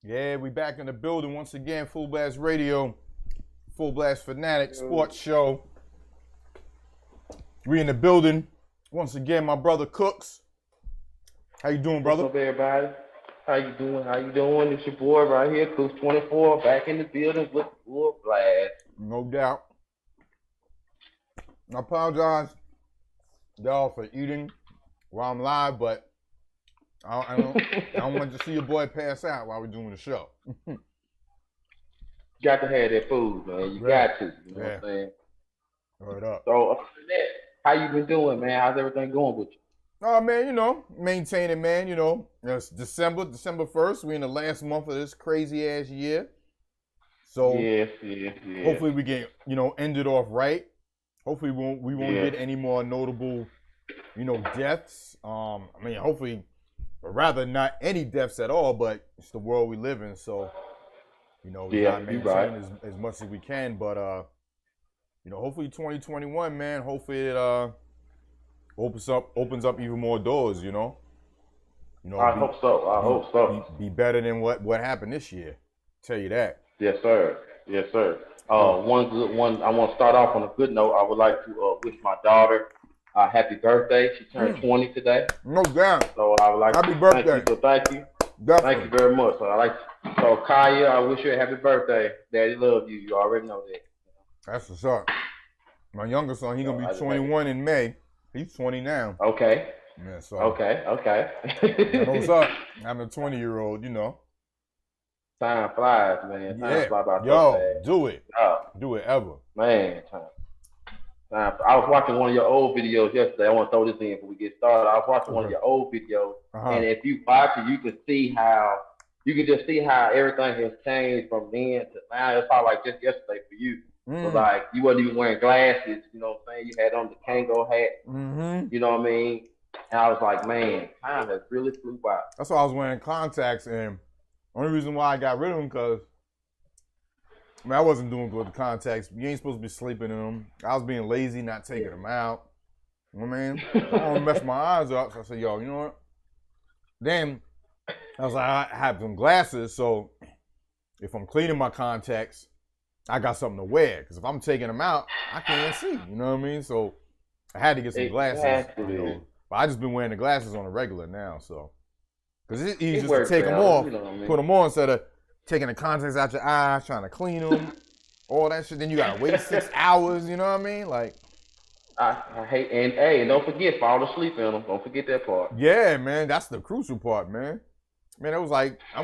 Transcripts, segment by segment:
Yeah, we back in the building once again. Fullblast Radio, Fullblast Fanatics sports show. We in the building once again. My brother Cooks. How you doing, brother? What's up, everybody? How you doing? How you doing? It's your boy right here, Cooks 24, back in the building with Fullblast. No doubt. I apologize, y'all, for eating while I'm live, but I don't want to see your boy pass out while we're doing the show. Got to have that food, man. You got to. You know what I'm saying? Word up. So, other than that, how you been doing, man? How's everything going with you? Oh, man, maintaining, man. It's December 1st. We're in the last month of this crazy-ass year. So, yeah. Hopefully we get, end it off right. Hopefully we won't get any more notable, deaths. Hopefully, or rather not any deaths at all, but it's the world we live in. So, we gotta maintain as much as we can. But, hopefully 2021, man, hopefully it opens up even more doors, I hope so. Be better than what happened this year. Tell you that. Yes, sir. One good one. I want to start off on a good note. I would like to wish my daughter happy birthday. She turned 20 today. No doubt. So I would like happy birthday. Thank you. Definitely. Thank you very much. So Kaya, I wish you a happy birthday. Daddy loves you. You already know that. That's what's up. My younger son, he's gonna be 21 in May. He's 20 now. Okay. Yeah, so. Okay. You know what's up? I'm a 20-year-old, Time flies, man. Time flies by so fast. Do it. Do it ever. Man, time. I was watching one of your old videos yesterday. I want to throw this in before we get started. I was watching one of your old videos, and if you watch it, you can just see how everything has changed from then to now. It's probably like just yesterday for you. So like you wasn't even wearing glasses, you know what I'm saying? You had on the Kango hat, you know what I mean? And I was like, man, time has really flew by. That's why I was wearing contacts, and only reason why I got rid of them because I wasn't doing good with the contacts. You ain't supposed to be sleeping in them. I was being lazy, not taking them out. You know what I mean? I don't want to mess my eyes up. So I said, yo, you know what? Then I was like, I have some glasses, so if I'm cleaning my contacts, I got something to wear. Because if I'm taking them out, I can't see. You know what I mean? So I had to get some glasses. But I just been wearing the glasses on a regular now, so. Because it's easy just to take them off, put them on instead of taking the contacts out your eyes, trying to clean them, all that shit. Then you got to wait 6 hours, you know what I mean? Like. I hate, and hey, don't forget, fall asleep in them. Don't forget that part. Yeah, man, that's the crucial part, man. Man, it was like, I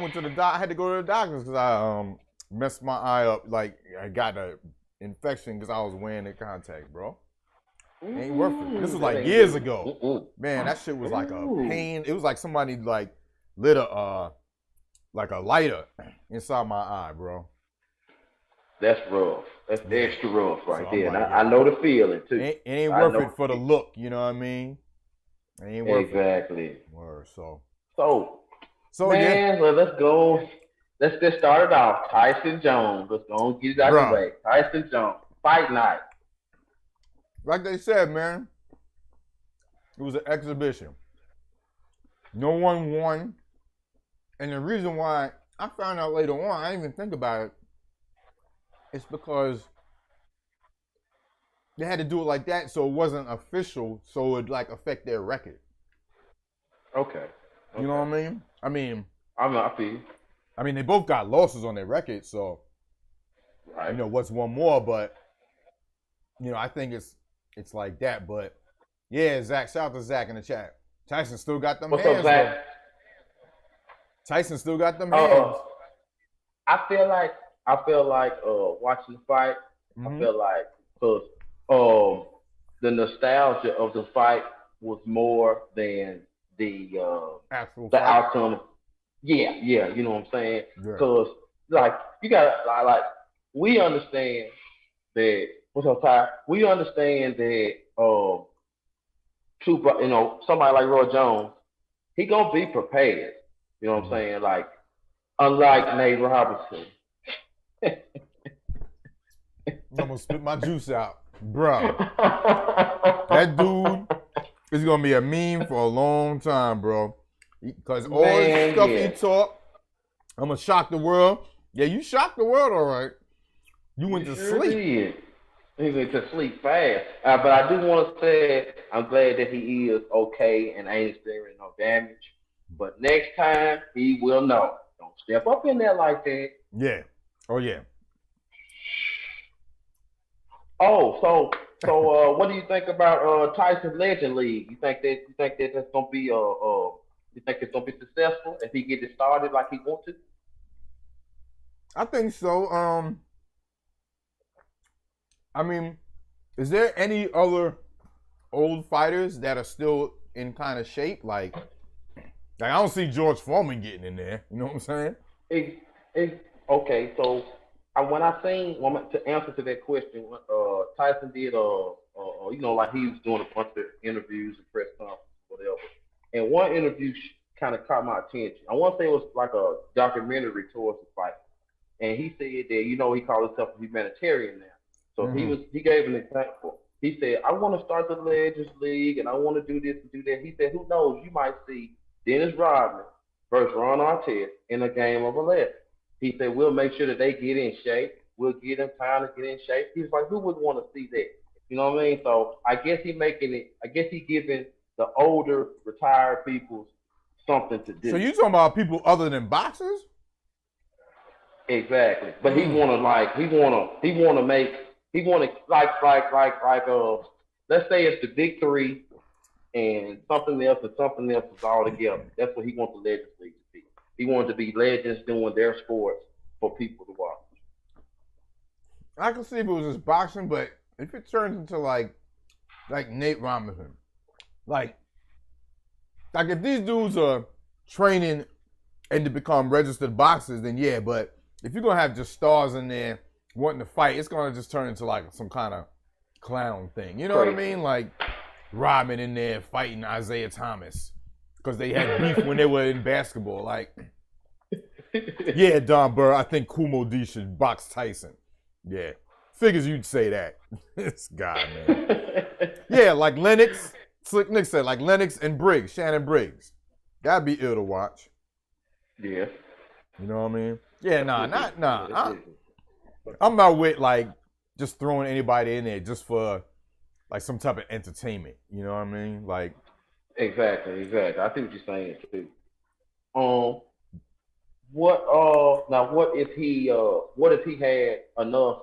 had to go to the doctors because I messed my eye up. Like, I got an infection because I was wearing the contact, bro. Ain't worth it. This was like years ago. Man, that shit was like a pain. It was like somebody like lit a lighter inside my eye, bro. That's rough. That's extra rough right there. Like, I know the feeling too. It ain't worth it for the look, you know what I mean? It ain't worth it. Exactly. Word, so man, yeah. well, let's go. Let's get started off. Tyson Jones. Let's go and get it out of the way. Tyson Jones. Fight night. Like they said, man, it was an exhibition. No one won. And the reason why I found out later on, I didn't even think about it, it's because they had to do it like that so it wasn't official, so it like affect their record. Okay. You know what I mean? I feel you. I mean, they both got losses on their record, so what's one more, but I think it's like that. But yeah, Zach, shout out to Zach in the chat. Tyson still got them hands. What's up, Zach? Though. Tyson still got them hands. I feel like watching the fight. I feel like because the nostalgia of the fight was more than the outcome. Yeah, you know what I'm saying? Because like you got we understand that. What's up, Ty? We understand that somebody like Roy Jones, he gonna be prepared. You know what I'm saying? Like unlike Nate Robinson. I'm gonna spit my juice out, bro. That dude is gonna be a meme for a long time, bro. Because all the stuff he talk, I'm gonna shock the world. Yeah, you shocked the world, all right. You went to sleep. Did. He went to sleep fast. But I do want to say I'm glad that he is okay and ain't experiencing no damage. But next time he will know. Don't step up in there like that. Yeah. Oh yeah. Oh, so what do you think about Tyson Legend League? You think that that's gonna be you think it's gonna be successful if he gets it started like he wants to? I think so. I mean, is there any other old fighters that are still in kind of shape? Like I don't see George Foreman getting in there. You know what I'm saying? Okay, so when I seen to answer to that question, Tyson did like he was doing a bunch of interviews and press conferences, whatever. And one interview kind of caught my attention. I want to say it was like a documentary towards the fight, and he said that he called himself a humanitarian now. So he gave an example. He said, I want to start the Legends League and I want to do this and do that. He said, who knows, you might see Dennis Rodman versus Ron Artest in a game of 11. He said, we'll make sure that they get in shape. We'll get them time to get in shape. He's like, who would want to see that? You know what I mean? So I guess he giving the older retired people something to do. So you talking about people other than boxers? Exactly. But he wanna let's say it's the big three and something else is all together. That's what he wants the Legends League to be. He wants to be legends doing their sports for people to watch. I can see if it was just boxing, but if it turns into like Nate Robinson, like if these dudes are training and to become registered boxers, then yeah, but if you're gonna have just stars in there wanting to fight, it's gonna just turn into like some kind of clown thing. You know what I mean? Like Rodman in there fighting Isaiah Thomas because they had beef when they were in basketball. Like, yeah, Don Burr, I think Kumo D should box Tyson. Yeah, figures you'd say that. This guy, man. Yeah, like Lennox. Slick Nick said, like Lennox and Briggs, Shannon Briggs. That'd be ill to watch. Yeah. You know what I mean? Yeah, I'm not with like just throwing anybody in there just for like some type of entertainment. You know what I mean? Like exactly. I see what you're saying too. What if he had enough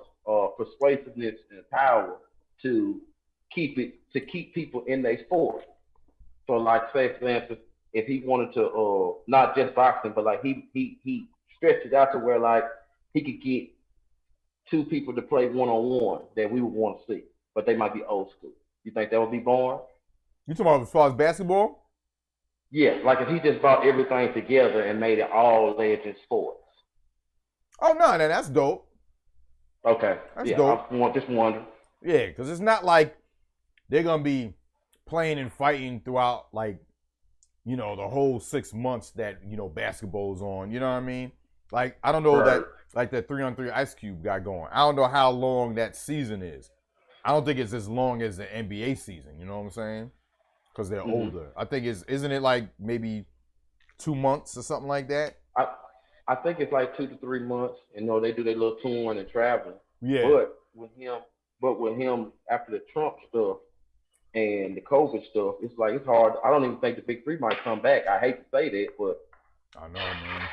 persuasiveness and power to keep people in their sport? So like say for instance, if he wanted to not just boxing, but like he stretched it out to where like he could get two people to play one-on-one that we would want to see, but they might be old school. You think that would be boring? You talking about as far as basketball? Yeah, like if he just brought everything together and made it all legend sports. Oh no, that's dope. Okay, that's dope. I just wondering. Yeah, because it's not like they're gonna be playing and fighting throughout like the whole 6 months that basketball's on. You know what I mean? Like I don't know that like that 3-on-3 Ice Cube got going. I don't know how long that season is. I don't think it's as long as the NBA season. You know what I'm saying? Because they're older. I think isn't it like maybe 2 months or something like that? I think it's like 2 to 3 months. They do their little touring and traveling. Yeah. But with him after the Trump stuff and the COVID stuff, it's hard. I don't even think the big three might come back. I hate to say that, but I know, man.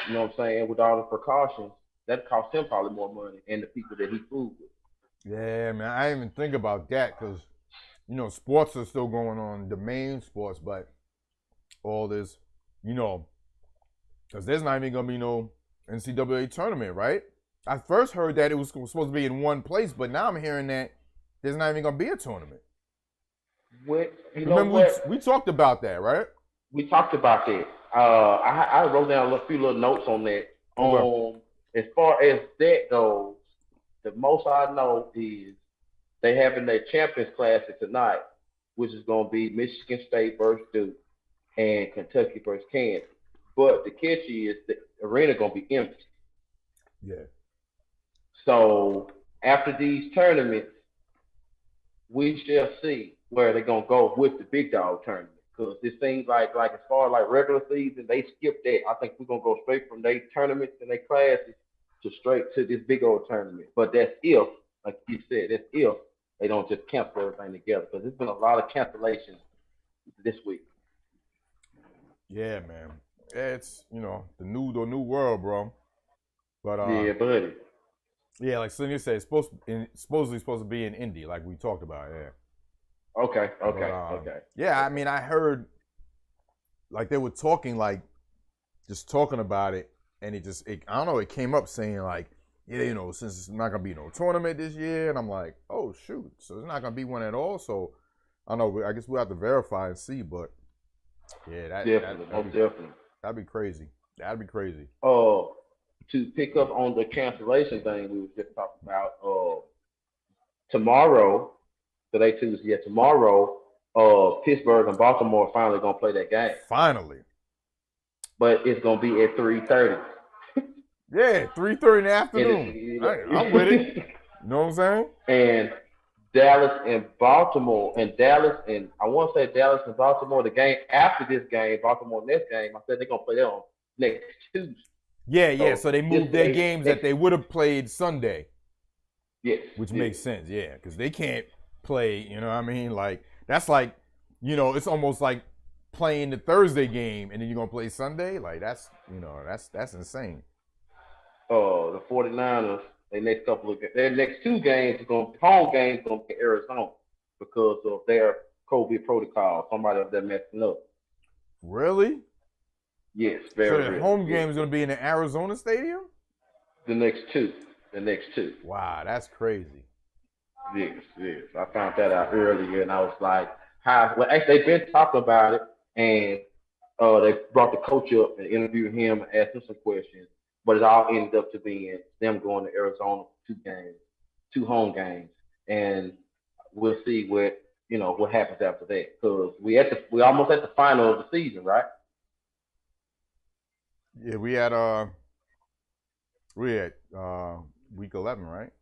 You know what I'm saying? With all the precautions, that cost him probably more money and the people that he flew with. Yeah, man. I didn't even think about that because, sports are still going on, the main sports, but all this, because there's not even going to be no NCAA tournament, right? I first heard that it was supposed to be in one place, but now I'm hearing that there's not even going to be a tournament. Remember, we talked about that, right? We talked about that. I wrote down a few little notes on that. Okay. As far as that goes, the most I know is they having their Champions Classic tonight, which is going to be Michigan State versus Duke and Kentucky versus Kansas. But the catch is the arena going to be empty. Yeah. So after these tournaments, we shall see where they're going to go with the big dog tournament. Because it seems like as far as like regular season, they skipped that. I think we're gonna go straight from their tournaments and their classes to straight to this big old tournament. But that's if, like you said, that's if they don't just cancel everything together. Because there's been a lot of cancellations this week. Yeah, man. It's the new world, bro. But yeah, buddy. Yeah, like Sonya said, it's supposedly supposed to be in Indy, like we talked about. Yeah. Okay. Yeah, I mean, I heard like they were talking, like just talking about it, and I don't know, it came up saying like, yeah, since it's not gonna be no tournament this year, and I'm like, oh shoot, so there's not gonna be one at all. So I don't know. I guess we'll have to verify and see, but yeah, definitely. That'd be crazy. That'd be crazy. To pick up on the cancellation thing we were just talking about, tomorrow, today Tuesday, tomorrow, Pittsburgh and Baltimore are finally gonna play that game. Finally. But it's gonna be at 3:30. Yeah, 3:30 in the afternoon. I'm with it. You know what I'm saying? And Dallas and Baltimore, and I want to say Dallas and Baltimore, the game after this game, Baltimore next game, I said they're gonna play that on next Tuesday. Yeah. So they moved their games that they would have played Sunday. Yes. Which makes sense, yeah, because they can't play. You know what I mean? Like that's like, it's almost like playing the Thursday game and then you're gonna play Sunday. Like that's insane. The 49ers, their next two games home games gonna be Arizona because of their COVID protocol. Somebody up there messing up. Really? Yes, very. So the home game is going to be in the Arizona stadium? The next two. Wow, that's crazy. Yes. I found that out earlier, and I was like, "How?" Well, actually, they've been talking about it, and they brought the coach up and interviewed him and asked him some questions. But it all ended up to being them going to Arizona for 2 home games, and we'll see what happens after that. Because we almost at the final of the season, right? Yeah, we had week 11, right?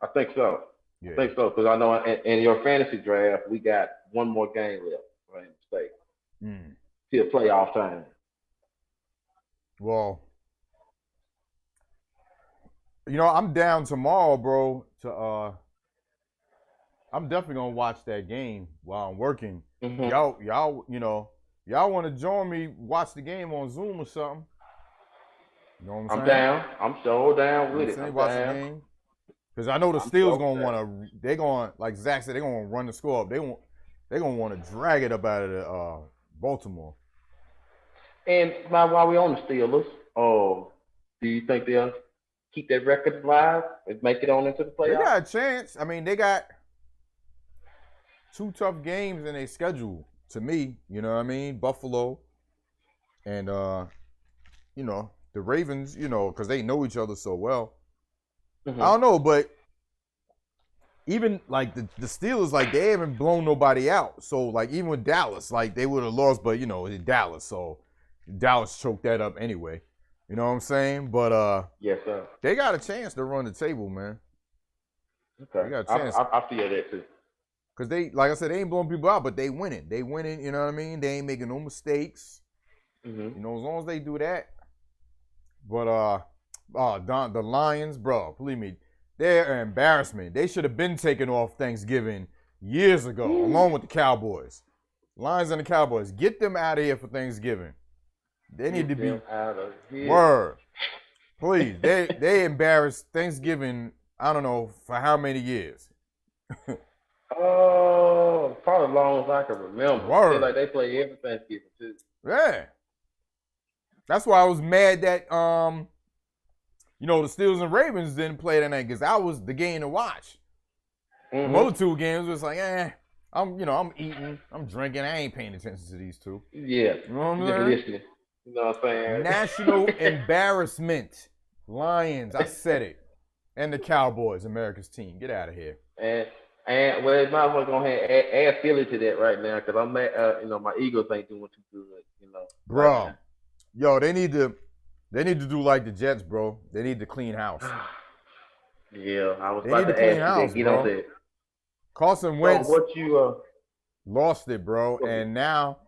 I think so. Yeah. I think so because I know in your fantasy draft we got one more game left, right? Mistake. Till playoff time. Well, I'm down tomorrow, bro. I'm definitely gonna watch that game while I'm working. Mm-hmm. Y'all want to join me, watch the game on Zoom or something? You know what I'm saying? Down. I'm so down with it. Watch the game. Because I know the Steelers gonna want to. They're going, like Zach said, they're gonna run the score up. They're gonna want to drag it up out of Baltimore. And while we're on the Steelers, do you think they'll keep that record alive and make it on into the playoffs? They got a chance. I mean, they got 2 tough games in their schedule. To me, you know what I mean? Buffalo and, the Ravens, because they know each other so well. Mm-hmm. I don't know, but even, like, the Steelers, like, they haven't blown nobody out. So, like, even with Dallas, like, they would have lost, but, it's Dallas. So, Dallas choked that up anyway. You know what I'm saying? But, yes, sir. They got a chance to run the table, man. Okay. They got a chance. I feel that, too. Because they, like I said, they ain't blowing people out, but they winning. They winning, you know what I mean? They ain't making no mistakes. Mm-hmm. As long as they do that. But the Lions, bro, believe me, they're an embarrassment. They should have been taken off Thanksgiving years ago, along with the Cowboys. Lions and the Cowboys, get them out of here for Thanksgiving. They need to be out of here. Word. Please, they embarrassed Thanksgiving. I don't know for how many years. Oh, probably as long as I can remember. Word. Feel like they play every Thanksgiving too. Yeah. That's why I was mad that the Steelers and Ravens didn't play that night because that was the game to watch. Mm-hmm. The other 2 games was like, I'm eating, I'm drinking, I ain't paying attention to these 2. Yeah. You know what I'm saying? Listening. You know what I'm saying? National embarrassment. Lions, I said it. And the Cowboys, America's team. Get out of here. And well, might as well go ahead and add Philly to that right now because I'm mad, my Eagles ain't doing too good, Bro, right yo, they need to do like the Jets, bro. They need to clean house. Yeah, I was about to ask you, get on that. Carson Wentz. So what you Lost it, bro. And now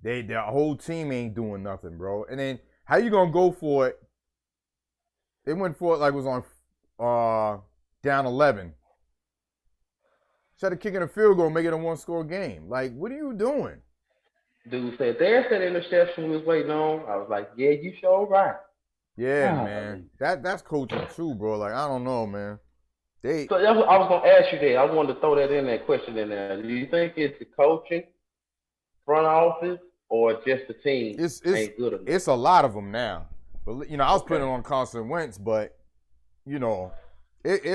their whole team ain't doing nothing, bro. And then how you gonna go for it? They went for it like it was on down 11. Instead of kicking a field goal, make it a one-score game. Like, what are you doing? Dude said, there's that interception we was waiting on. I was like, yeah, you sure right. Yeah, man. That's coaching too, bro. Like, I don't know, man. So I was gonna ask you that. I wanted to throw that question in there. Do you think it's the coaching, front office, or just the team ain't good enough? It's a lot of them now. But you know, I was putting it on Carson Wentz, but you know, it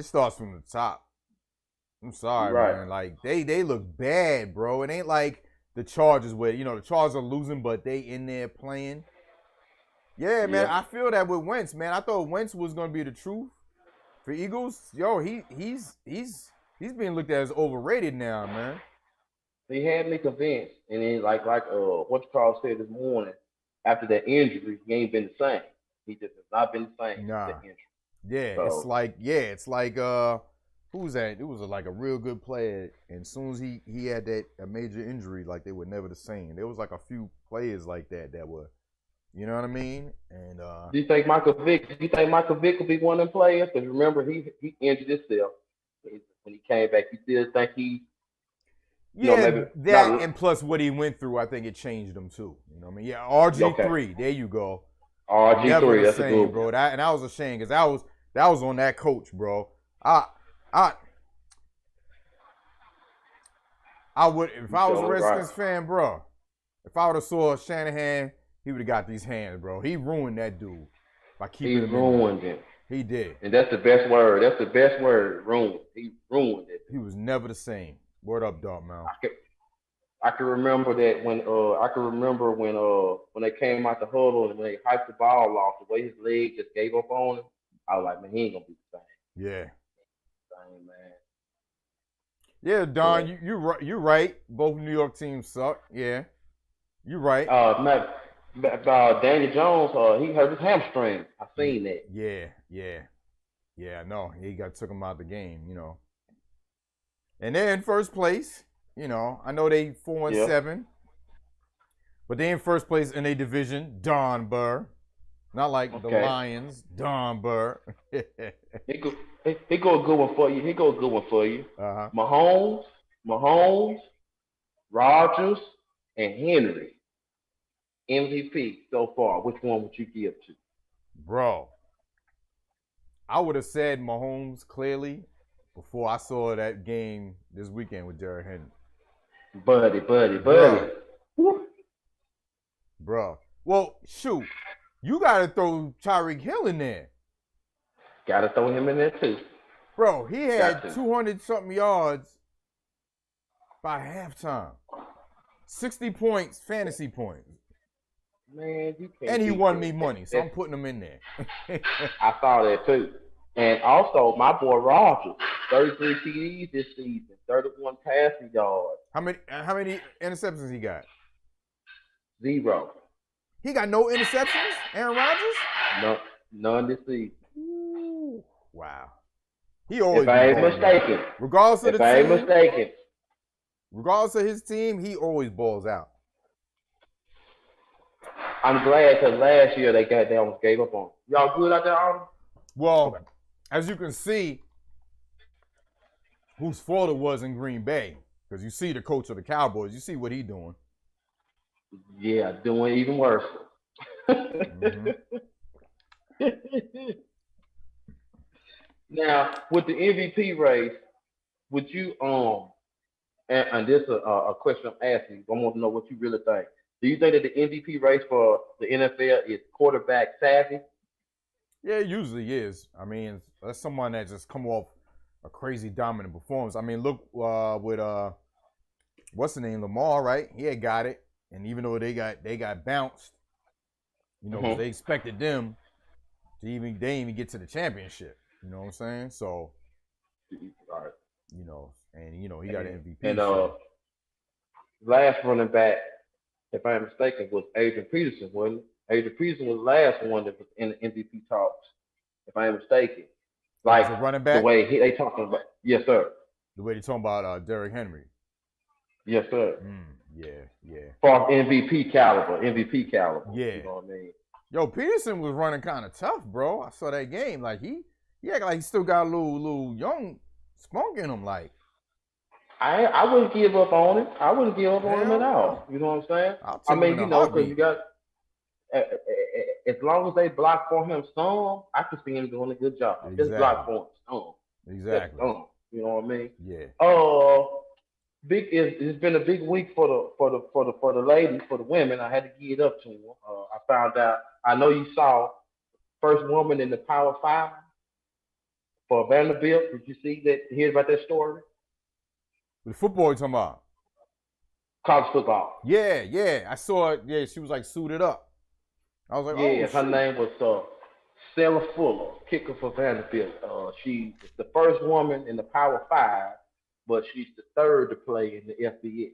starts from the top. I'm sorry, man. Like they look bad, bro. It ain't like the Chargers where, you know, the Chargers are losing, but they in there playing. Yeah, man. I feel that with Wentz, man. I thought Wentz was gonna be the truth for Eagles. Yo, he's being looked at as overrated now, man. He had me convinced, and then like what Carl said this morning, after that injury, he ain't been the same. He just has not been the same. Nah. That injury. Yeah, so, it's like who's that? It was like a real good player, and as soon as he had a major injury, like they were never the same. There was like a few players like that were, you know what I mean? And do you think Michael Vick will be one of them players? Because remember, he injured himself when he came back. You still think he? And plus what he went through, I think it changed him too. You know what I mean? Yeah, RG3. There you go. RG3, that's same, a good bro. And I was ashamed because that was on that coach, bro. I would, if I was a Redskins fan, bro. If I would have saw Shanahan, he would have got these hands, bro. He ruined that dude by keeping him. He ruined him. He did. And that's the best word. That's the best word. Ruined. He ruined it. He was never the same. Word up, dog, man. I can remember that when they came out the huddle and when they hyped the ball off, the way his leg just gave up on him, I was like, man, he ain't gonna be the same. Yeah. Same, man. Yeah, Don, you're right. Both New York teams suck. Yeah, you're right. Daniel Jones, he hurt his hamstring. I seen that. Yeah. No, he took him out the game. You know, and they're in first place. You know, I know they 4-7, but they're in first place in a division. Don Burr, not like the Lions. Don Burr. He go a good one for you. Uh-huh. Mahomes, Rodgers, and Henry. MVP so far. Which one would you give to? Bro, I would have said Mahomes clearly before I saw that game this weekend with Derrick Henry. Buddy. Bro. Well, shoot. You got to throw Tyreek Hill in there. Got to throw him in there, too. Bro, he had 200-something yards by halftime. 60 points, fantasy points. Man, you can't. And he won me money, so I'm putting him in there. I saw that, too. And also, my boy Rodgers, 33 TDs this season, 31 passing yards. How many interceptions he got? 0. He got no interceptions, Aaron Rodgers? No, none this season. Ooh, wow. He always. If I ain't mistaken. Regardless of the team. If I ain't mistaken. Regardless of his team, he always balls out. I'm glad because last year they almost gave up on him. Y'all good out there, Autumn? Well, as you can see, whose fault it was in Green Bay. Because you see the coach of the Cowboys, you see what he doing. Yeah, doing even worse. Mm-hmm. Now, with the MVP race, would you and this is a question I'm asking you. I want to know what you really think. Do you think that the MVP race for the NFL is quarterback savvy? Yeah, it usually is. I mean, that's someone that just come off a crazy dominant performance. I mean, look with what's the name, Lamar, right? He had got it, and even though they got bounced, you know, because they expected them to they didn't even get to the championship. You know what I'm saying? So, right. You know, and you know he got an MVP. And last running back, if I'm mistaken, was Adrian Peterson, wasn't it? Adrian Peterson was the last one that was in the MVP talks, if I am mistaken. Like running back? the way they talking about. Yes, sir. The way they talking about Derrick Henry. Yes, sir. Yeah. For MVP caliber. Yeah. You know what I mean? Yo, Peterson was running kind of tough, bro. I saw that game. Like he act like he still got a little young spunk in him. Like I wouldn't give up on him. I wouldn't give up on him at all. You know what I'm saying? I'll take him in a because heartbeat. you got as long as they block for him some, I can see him doing a good job. Exactly. Just block for him some. Exactly. You know what I mean? Yeah. It's been a big week for the ladies, for the women. I had to give it up to them. I found out. I know you saw first woman in the Power 5 for Vanderbilt. Did you see that? Hear about that story? The football you talking about? College football. Yeah. I saw it. Yeah, she was like suited up. I was like, her name was Sarah Fuller, kicker for Vanderbilt. She's the first woman in the Power 5, but she's the third to play in the FBS.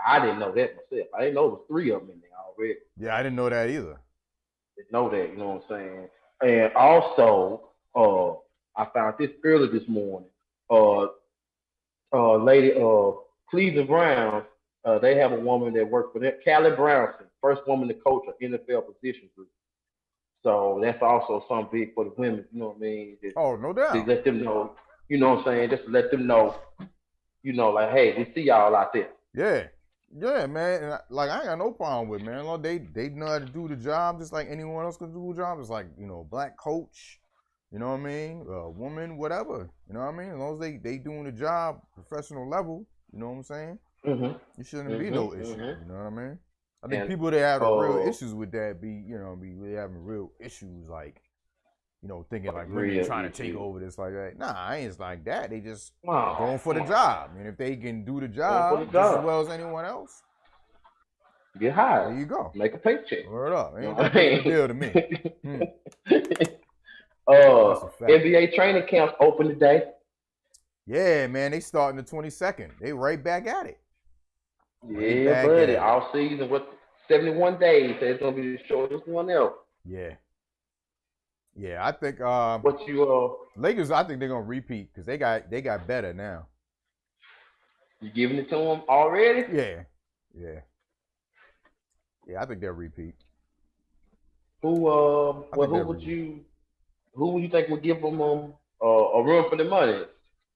I didn't know that myself. I didn't know there was 3 of them in there already. Yeah, I didn't know that either. Didn't know that, you know what I'm saying? And also, I found this early this morning. Lady, Cleveland Browns, they have a woman that worked for them, Callie Brownson, first woman to coach an NFL position group. So that's also something big for the women, you know what I mean? No doubt. To let them know, you know what I'm saying? Just to let them know, like, hey, we see y'all out there. Yeah, man. And I ain't got no problem with it, man. Like, they know how to do the job just like anyone else can do the job. It's like, black coach, you know what I mean? Woman, whatever, you know what I mean? As long as they doing the job professional level, you know what I'm saying? Mm-hmm. It shouldn't be no issue, you know what I mean? I think And people that have real issues with that be really having real issues, like, thinking like women trying to take over this like that. Nah, I ain't like that. They just going for the job. And if they can do the job just as well as anyone else, get hired. There you go. Make a paycheck. Word up. Ain't that big of a deal to me. NBA training camps open today. Yeah, man. They starting the 22nd. They right back at it. Yeah, buddy. All season with 71 days. So it's gonna be the shortest one ever. Yeah, I think Lakers. I think they're gonna repeat because they got better now. You giving it to them already? Yeah. I think they'll repeat. Who would you think would give them a run for the money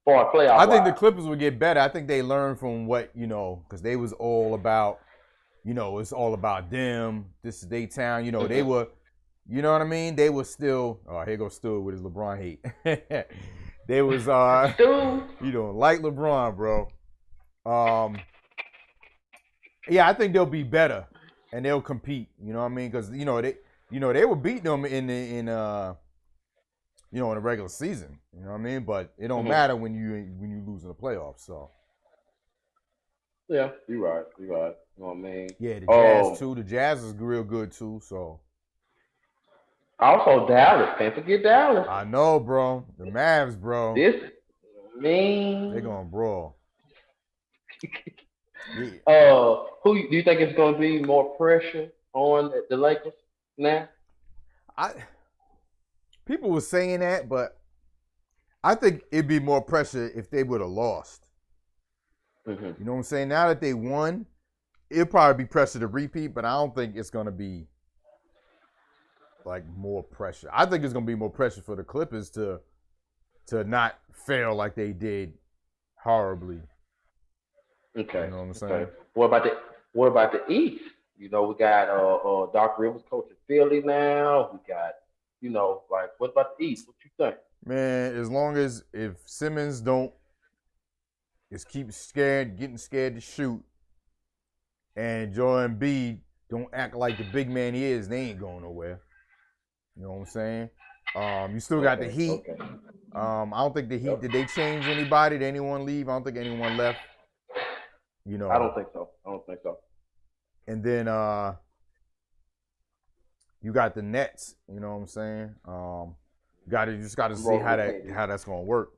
for a playoff? I think the Clippers would get better. I think they learned from what because they was all about, it's all about them. This is their town. They were. You know what I mean? They were still. Oh, here goes Stu with his LeBron hate. They was. You don't like LeBron, bro. Yeah, I think they'll be better and they'll compete. You know what I mean? Because they were beating them in the regular season. You know what I mean? But it don't matter when you lose in the playoffs. So. Yeah, you're right. You know what I mean? Yeah, the Jazz too. The Jazz is real good too. So. Also, Dallas. Can't forget Dallas. I know, bro. The Mavs, bro. They're gonna brawl. Who do you think is gonna be more pressure on the Lakers now? People were saying that, but I think it'd be more pressure if they would have lost. Mm-hmm. You know what I'm saying? Now that they won, it'll probably be pressure to repeat, but I don't think it's gonna be like more pressure. I think it's gonna be more pressure for the Clippers to not fail like they did horribly. Okay. You know what I'm saying? Okay. What about the East? We got Doc Rivers coaching Philly now. We got what about the East? What you think? Man, as long as if Simmons getting scared to shoot, and Joel Embiid don't act like the big man he is, they ain't going nowhere. You know what I'm saying? You still got the Heat. Okay. I don't think the Heat, did they change anybody? Did anyone leave? I don't think anyone left. I don't think so. And then you got the Nets. You know what I'm saying? You just got to see how that's gonna work.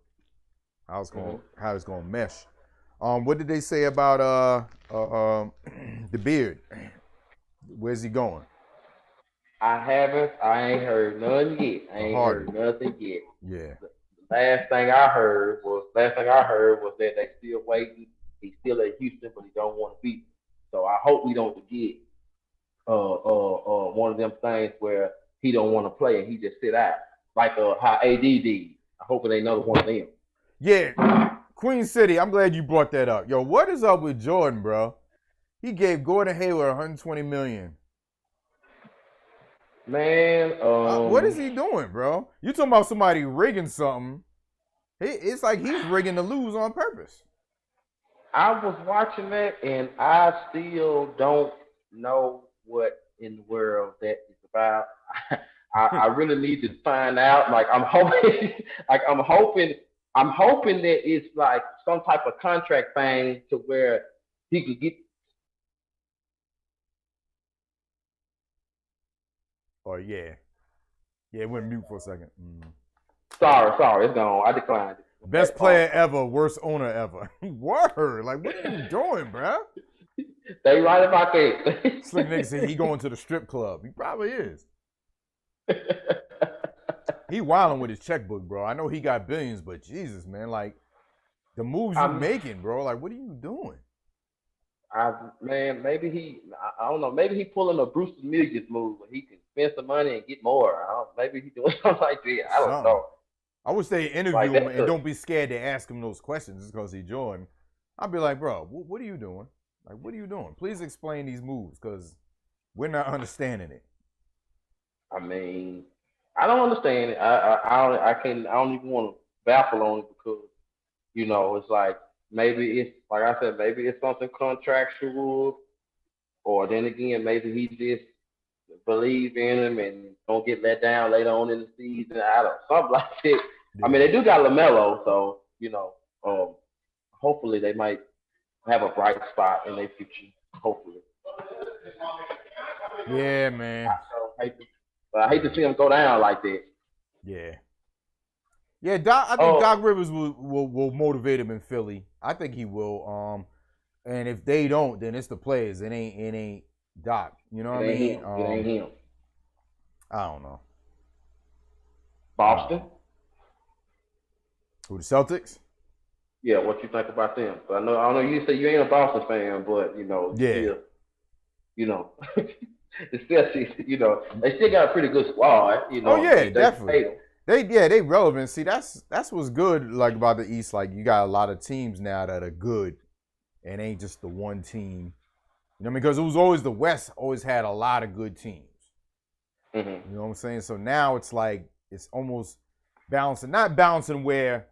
How it's gonna mesh. What did they say about the Beard? Where's he going? I ain't heard none yet. I ain't heard nothing yet. Yeah. last thing I heard was that they still waiting. He's still at Houston, but he don't want to be. So I hope we don't get one of them things where he don't want to play and he just sit out like how AD did. I hope it ain't another one of them. Yeah, Queen City. I'm glad you brought that up. Yo, what is up with Jordan, bro? He gave Gordon Hayward $120 million. Man, what is he doing, bro? You talking about somebody rigging something? It's like he's rigging to lose on purpose. I was watching that, and I still don't know what in the world that is about. I really need to find out. Like I'm hoping, that it's like some type of contract thing to where he could get. Oh yeah, it went mute for a second. Sorry, it's gone. I declined it. Best player ever, worst owner ever. Word, like what are you doing, bro? They right about that. Slick nigga said he going to the strip club. He probably is. He wilding with his checkbook, bro. I know he got billions, but Jesus, man, like the moves you making, bro. Like, what are you doing? Maybe I don't know. Maybe he pulling a Bruce Millions move where he can spend some money and get more. Maybe he doing something like that. I don't know. I would say interview him and don't be scared to ask him those questions just because he joined. I'd be like, bro, what are you doing? Like, what are you doing? Please explain these moves because we're not understanding it. I mean, I don't understand it. I don't even want to baffle on it because, it's like maybe it's like I said, maybe it's something contractual, or then again, maybe he just believe in him and don't get let down later on in the season. I don't know, something like that. Yeah. I mean, they do got LaMelo, so hopefully they might have a bright spot in their future. Hopefully. Yeah, man. I hate to see him go down like that. Yeah. Yeah, I think Doc Rivers will motivate him in Philly. I think he will. And if they don't, then it's the players. It ain't Doc. You know what I mean? It ain't him. I don't know. Boston? Who, the Celtics? Yeah, what you think about them? I know you say you ain't a Boston fan, but yeah. It's still, they still got a pretty good squad. Oh yeah, definitely. They relevant. See, that's what's good like about the East. Like you got a lot of teams now that are good, and ain't just the one team. Because it was always the West always had a lot of good teams. Mm-hmm. You know what I'm saying? So now it's like it's almost balancing, not balancing where,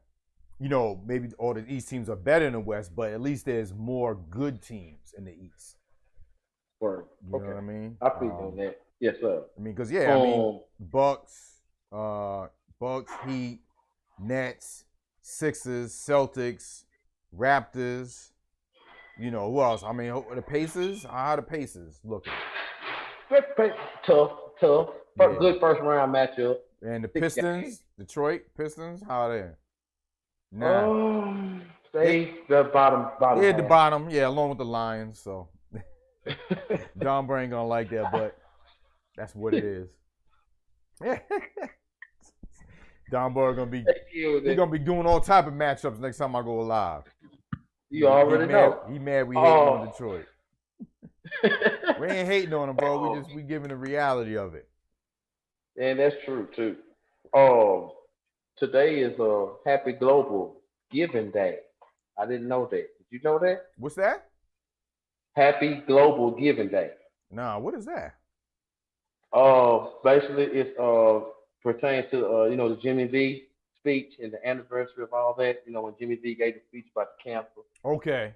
maybe all the East teams are better than the West, but at least there's more good teams in the East. Word. You know what I mean? I feel on that. Yes, sir. I mean, because Bucks, Heat, Nets, Sixers, Celtics, Raptors. Who else? I mean, the Pacers. How are the Pacers looking? Tough. Yeah. Good first round matchup. And the Pistons, Detroit Pistons. How are they? The bottom. Yeah, the bottom. Yeah, along with the Lions. So John Brain gonna like that, but that's what it is. Yeah. Don Boy gonna be doing all type of matchups next time I go live. You already know. He mad we hating on Detroit. We ain't hating on him, bro. We giving the reality of it. And that's true too. Today is a Happy Global Giving Day. I didn't know that. Did you know that? What's that? Happy Global Giving Day. Nah, what is that? Basically it's pertains to the Jimmy V speech and the anniversary of all that. When Jimmy V gave the speech about the cancer. Okay.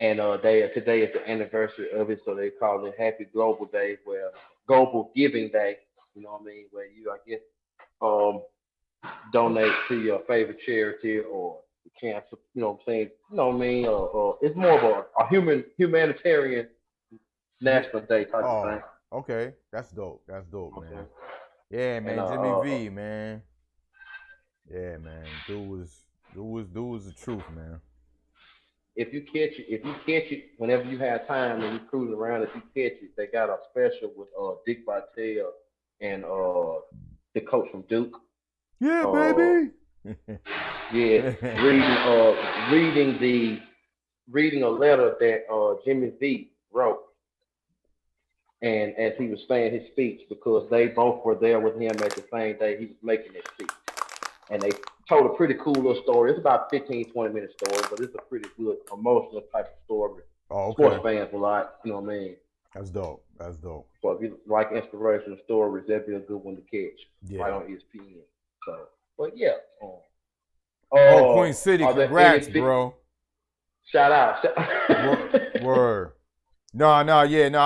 And today is the anniversary of it, so they call it Happy Global Day, where Global Giving Day. You know what I mean? Where you, I guess, donate to your favorite charity or the cancer. You know what I'm saying? You know what I mean? It's more of a humanitarian national day type of thing. Okay, that's dope. That's dope, okay. Man. Yeah, man, and, Jimmy V, man. Yeah, man, dude was the truth, man. If you catch it, whenever you have time and you cruising around, if you catch it, they got a special with Dick Vitale and the coach from Duke. Yeah, baby. Yeah, reading a letter that Jimmy V wrote, and as he was saying his speech, because they both were there with him at the same day he was making his speech, and they told a pretty cool little story. It's about 15, 20-minute story, but it's a pretty good emotional type of story. Oh, okay. Sports fans will like, you know what I mean? That's dope. That's dope. So if you like inspirational stories, that'd be a good one to catch. Yeah. Right on ESPN. So, but yeah. Queen City, congrats, bro. Shout out. Word. No, I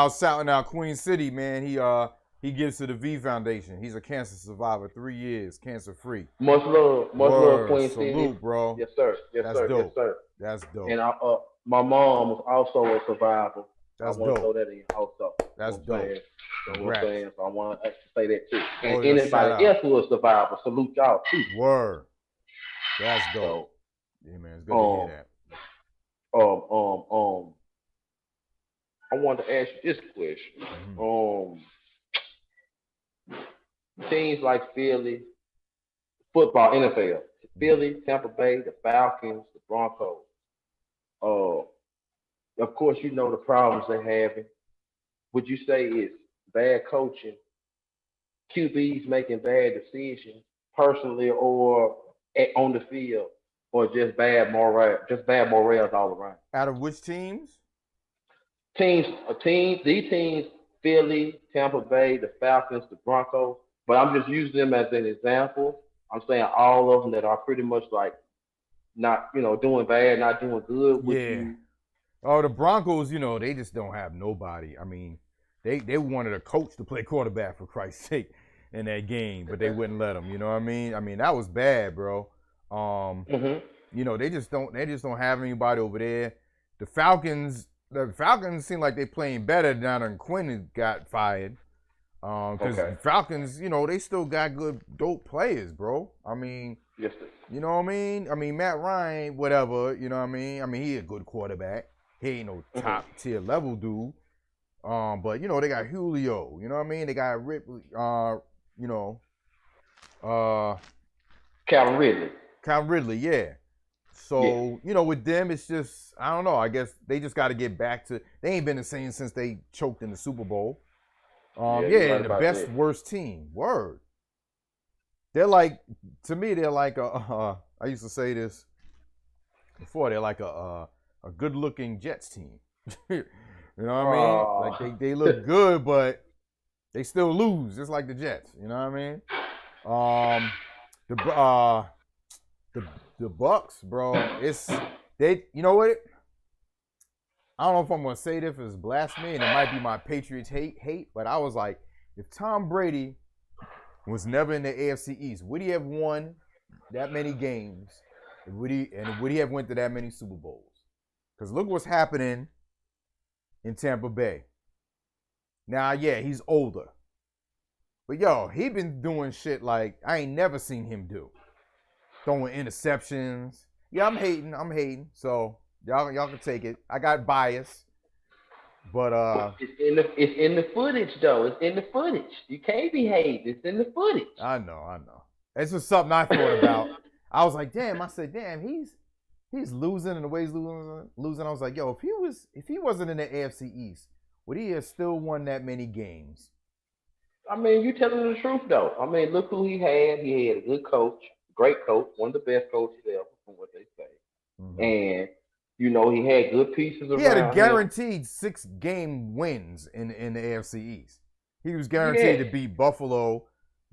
was shouting out Queen City, man. He gives to the V Foundation. He's a cancer survivor, 3 years, cancer free. Much love, Queen City. Salute, bro. Yes, sir. That's dope. Yes, sir. That's dope. And my mom was also a survivor. That's I want dope. to throw that in also. That's dope. So I want to say that too. And yeah, anybody else who is a survivor, salute y'all too. Word. That's dope. Yeah, man, it's good to hear that. I wanted to ask you this question. Teams like Philly, football, NFL, Philly, Tampa Bay, the Falcons, the Broncos. Of course, you know the problems they're having. Would you say it's bad coaching, QBs making bad decisions, personally or on the field, or just bad morals all around? Out of which teams? These teams, Philly, Tampa Bay, the Falcons, the Broncos. But I'm just using them as an example. I'm saying all of them that are pretty much like not, doing bad, not doing good. The Broncos, they just don't have nobody. I mean, they wanted a coach to play quarterback, for Christ's sake, in that game, but they wouldn't let him. You know what I mean? I mean, that was bad, bro. They just don't have anybody over there. The Falcons seem like they're playing better now than Quinn got fired. Because the Falcons, they still got good, dope players, bro. I mean, yes, sir. You know what I mean? I mean, Matt Ryan, whatever, you know what I mean? I mean, he a good quarterback. He ain't no top tier level dude. But, they got Julio, you know what I mean? They got Ripley, Calvin Ridley, yeah. So, with them, it's just, I don't know. I guess they just got to get back to, they ain't been the same since they choked in the Super Bowl. The best, worst team. Word. They're like, to me, they're like I used to say this before, they're like a good-looking Jets team. You know what I mean? Like, they look good, but they still lose, just like the Jets. You know what I mean? The Bucks, bro, you know what? I don't know if I'm going to say this as blasphemy, and it might be my Patriots hate, but I was like, if Tom Brady was never in the AFC East, would he have won that many games? Would he have went to that many Super Bowls? Because look what's happening in Tampa Bay. Now, yeah, he's older. But, he been doing shit like I ain't never seen him do. Throwing interceptions. Yeah, I'm hating. So y'all can take it. I got bias. But it's in the footage though. It's in the footage. You can't be hating. It's in the footage. I know. It's just something I thought about. I was like, damn, he's losing and the way he's losing. I was like, if he wasn't in the AFC East, would he have still won that many games? I mean, you telling the truth though. I mean, look who he had. He had a good coach. Great coach, one of the best coaches ever, from what they say. And he had good pieces around. He had a guaranteed 6-game wins in the AFC East. He was guaranteed to beat Buffalo,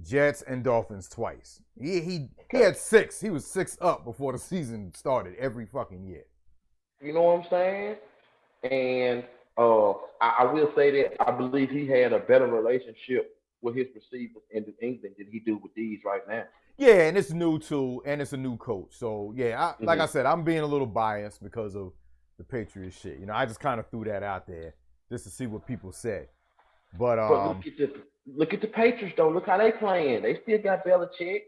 Jets, and Dolphins twice. He had 6. He was 6 up before the season started every fucking year. You know what I'm saying? And I will say that I believe he had a better relationship with his receivers in England than he do with these right now. Yeah, and it's new too, and it's a new coach. So yeah, like I said, I'm being a little biased because of the Patriots shit. I just kind of threw that out there just to see what people said. But look at the Patriots though. Look how they playing. They still got Belichick,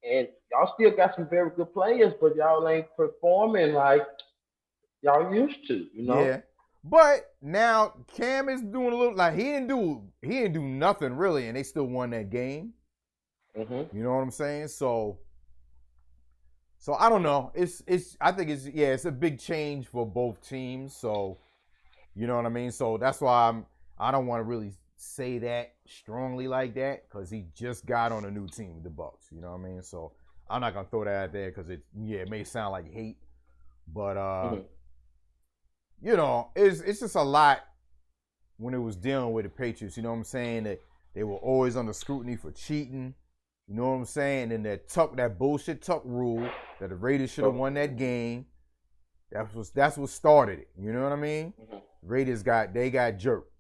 and y'all still got some very good players, but y'all ain't performing like y'all used to. Yeah. But now Cam is doing a little like he didn't do nothing really, and they still won that game. You know what I'm saying? So So I don't know. I think it's a big change for both teams. So you know what I mean? So that's why I don't want to really say that strongly like that because he just got on a new team with the Bucks. You know what I mean? So I'm not gonna throw that out there because it may sound like hate, but you know, it's just a lot when it was dealing with the Patriots. You know what I'm saying? That they were always under scrutiny for cheating. You know what I'm saying? And that bullshit tuck rule that the Raiders should have won that game. That's what started it. You know what I mean? Raiders got jerked.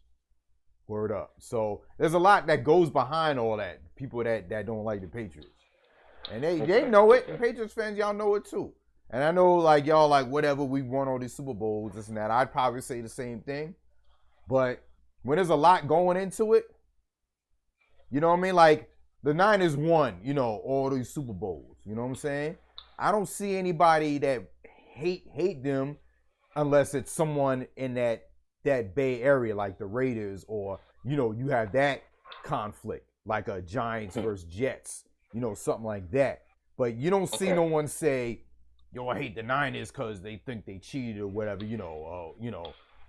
Word up. So there's a lot that goes behind all that. People that don't like the Patriots. And they know it. The Patriots fans, y'all know it too. And I know like y'all like whatever, we won all these Super Bowls, this and that. I'd probably say the same thing. But when there's a lot going into it, you know what I mean? Like the Niners won, you know, all these Super Bowls. You know what I'm saying? I don't see anybody that hate them unless it's someone in that Bay Area like the Raiders, or you know, you have that conflict like a Giants versus Jets, you know, something like that. But you don't see no one say, yo, I hate the Niners because they think they cheated or whatever, you know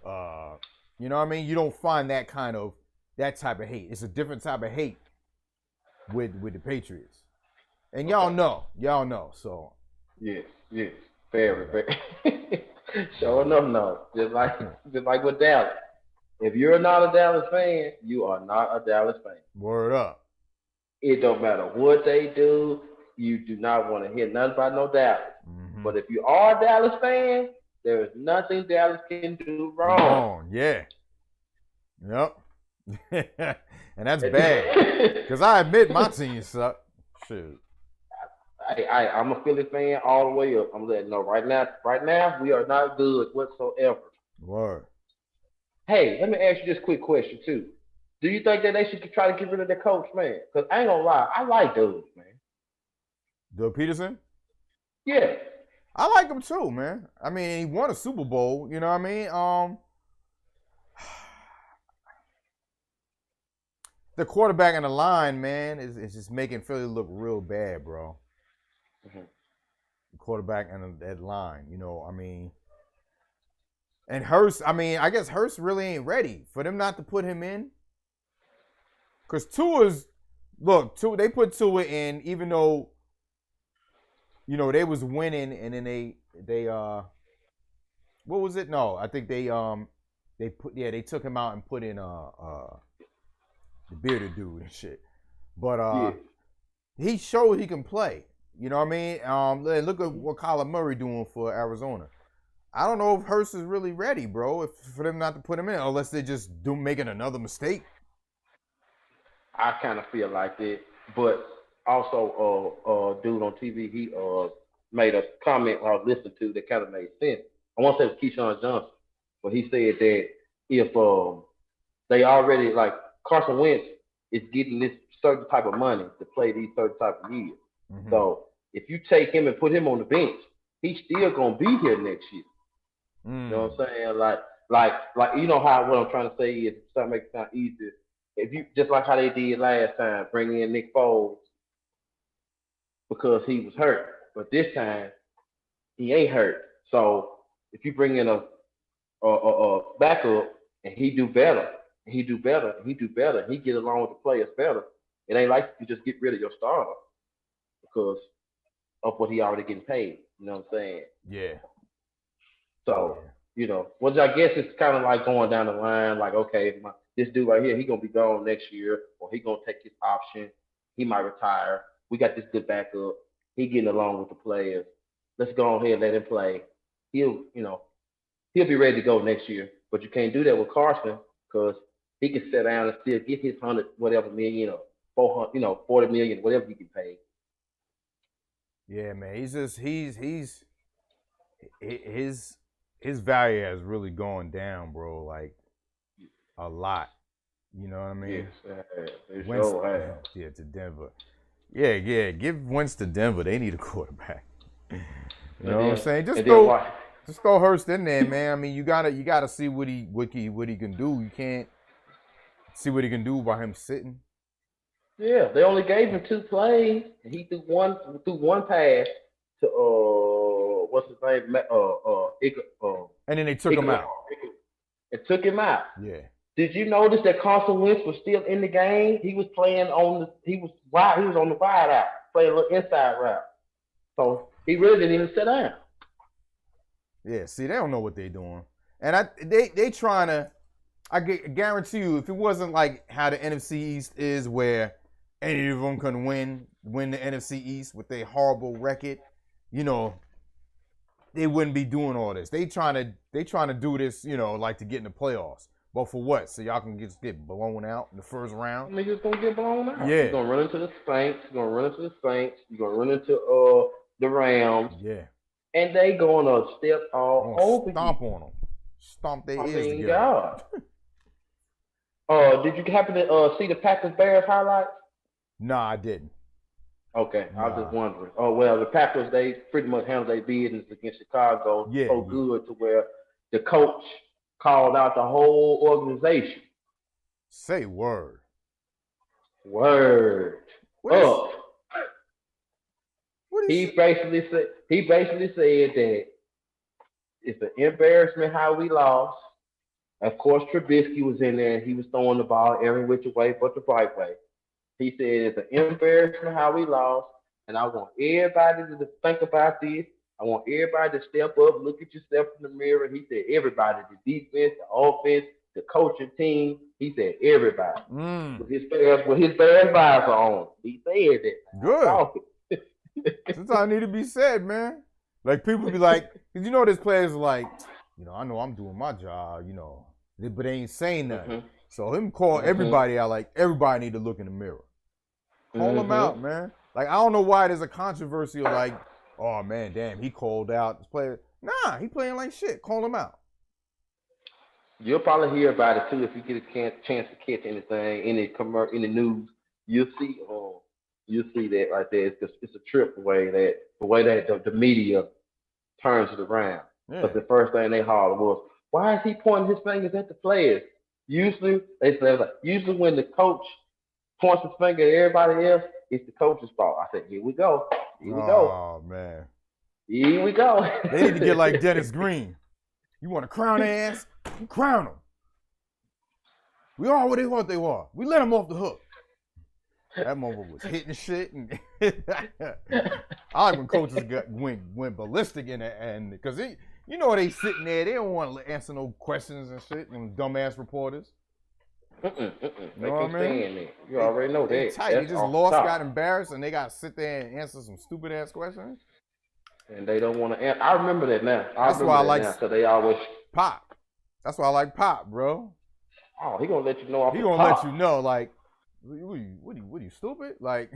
what I mean? You don't find that type of hate. It's a different type of hate with the Patriots. And y'all know. So yeah, fair. Sure enough, no. Just like with Dallas. If you're not a Dallas fan, you are not a Dallas fan. Word up. It don't matter what they do. You do not want to hear nothing about no Dallas. Mm-hmm. But if you are a Dallas fan, there is nothing Dallas can do wrong. Yeah. Yep. And that's bad. Because I admit my team suck. Shoot. I'm a Philly fan all the way up. I'm letting you know right now we are not good whatsoever. Word. Hey, let me ask you this quick question too. Do you think that they should try to get rid of their coach, man? Because I ain't gonna lie, I like Doug, man. Doug Peterson? Yeah. I like him too, man. I mean, he won a Super Bowl, you know what I mean? The quarterback in the line, man, is just making Philly look real bad, bro. Mm-hmm. The quarterback in that line, you know, I mean. And Hurst, I mean, I guess Hurst really ain't ready for them not to put him in. Because they put Tua in, even though, you know, they was winning, and then they what was it? No, I think they took him out and put in the bearded dude and shit. But he showed he can play. You know what I mean? Look at what Kyler Murray doing for Arizona. I don't know if Hurst is really ready, bro, for them not to put him in, unless they're just making another mistake. I kind of feel like that. But also, dude on TV, he made a comment I was listening to that kind of made sense. I want to say it was Keyshawn Johnson, but he said that if they already, like, Carson Wentz is getting this certain type of money to play these certain type of years. Mm-hmm. So if you take him and put him on the bench, he's still gonna be here next year. Mm. You know what I'm saying? Like you know how what I'm trying to say is to make it sound easier. If you just like how they did last time, bringing in Nick Foles because he was hurt, but this time he ain't hurt. So if you bring in a backup and he do better, he get along with the players better. It ain't like you just get rid of your starter because of what he already getting paid. You know what I'm saying? Yeah. So, you know, which I guess it's kind of like going down the line, like, okay, this dude right here, he going to be gone next year, or he going to take his option. He might retire. We got this good backup. He getting along with the players. Let's go ahead and let him play. He'll be ready to go next year. But you can't do that with Carson because he can sit down and still get his 100 whatever million or 400, 40 million, whatever he can pay. Yeah, man. His value has really gone down, bro. Like a lot. You know what I mean? Yes, to Denver. Yeah. Give Wentz to Denver. They need a quarterback. You know what I'm saying? Just throw Hurst in there, man. I mean, you gotta see what he can do. You can't see what he can do by him sitting. Yeah, they only gave him 2 plays. He threw one pass to what's his name? And then they took him out. And took him out. Yeah. Did you notice that Carson Wentz was still in the game? He was playing on he was on the wide out, playing a little inside route. So he really didn't even sit down. Yeah, see, they don't know what they're doing. And they trying to, I guarantee you, if it wasn't like how the NFC East is where any of them can win the NFC East with their horrible record, you know, they wouldn't be doing all this. They trying to do this, you know, like to get in the playoffs. But for what? So y'all can just get blown out in the first round? Niggas gonna get blown out. Yeah. You're gonna run into the Saints. You're gonna run into the Saints. You're gonna run into the Rams. Yeah. And they gonna step all over you. Stomp on them. Stomp their ears together. God. Did you happen to see the Packers Bears highlights? Nah, I didn't. Okay, I was just wondering. Oh well, the Packers, they pretty much handled their business against Chicago good to where the coach called out the whole organization. Say word. Word. Up. He basically said that it's an embarrassment how we lost. Of course, Trubisky was in there and he was throwing the ball every which way but the right way. He said it's an embarrassment how we lost, and I want everybody to think about this. I want everybody to step up, look at yourself in the mirror. He said everybody, the defense, the offense, the coaching team. He said everybody. With his Bears visor on. He said that. Good. Sometimes it need to be said, man. Like people be like, because you know there's players like, you know, I know I'm doing my job, you know, but they ain't saying nothing. So him call everybody out, like everybody need to look in the mirror. Call him out, man. Like I don't know why there's a controversy of like, oh man, damn, he called out this player. Nah, he playing like shit. Call him out. You'll probably hear about it too if you get a chance to catch anything in the news. You'll see that right there. It's a trip the way that the media turns it around. But the first thing they hollered was, why is he pointing his fingers at the players? Usually when the coach points his finger at everybody else, it's the coach's fault. I said, here we go. Oh man. Here we go. They need to get like Dennis Green. You want to crown their ass? Crown them. We are what they want they are. We let them off the hook. That motherfucker was hitting shit. And I like when coaches went ballistic in it, and because you know they sitting there, they don't want to answer no questions and shit, them dumbass reporters. You know what I mean? You already know that. Tight. They just lost, got embarrassed, and they got to sit there and answer some stupid ass questions. And they don't want to answer. I remember that now. That's why I like. So they always Pop. That's why I like Pop, bro. Oh, he gonna let you know. He gonna let you know, like, what are you stupid? Like,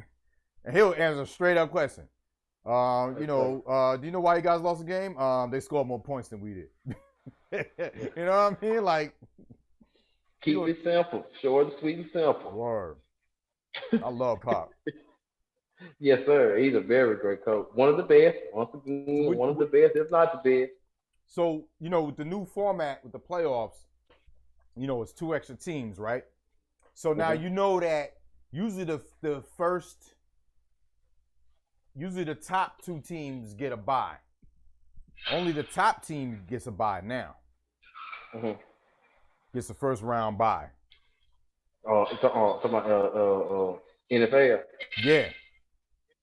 and he'll answer a straight up question. You know, do you know why you guys lost the game? They scored more points than we did. You know what I mean? Like, keep it simple, short and sweet and simple. Word. I love Pop. Yes, sir. He's a very great coach. One of the best. Once again, one of the best, if not the best. So, you know, with the new format with the playoffs, you know, it's 2 extra teams, right? So now you know that usually the top 2 teams get a bye. Only the top team gets a bye now. Gets the first round bye. Talking about NFL. Yeah.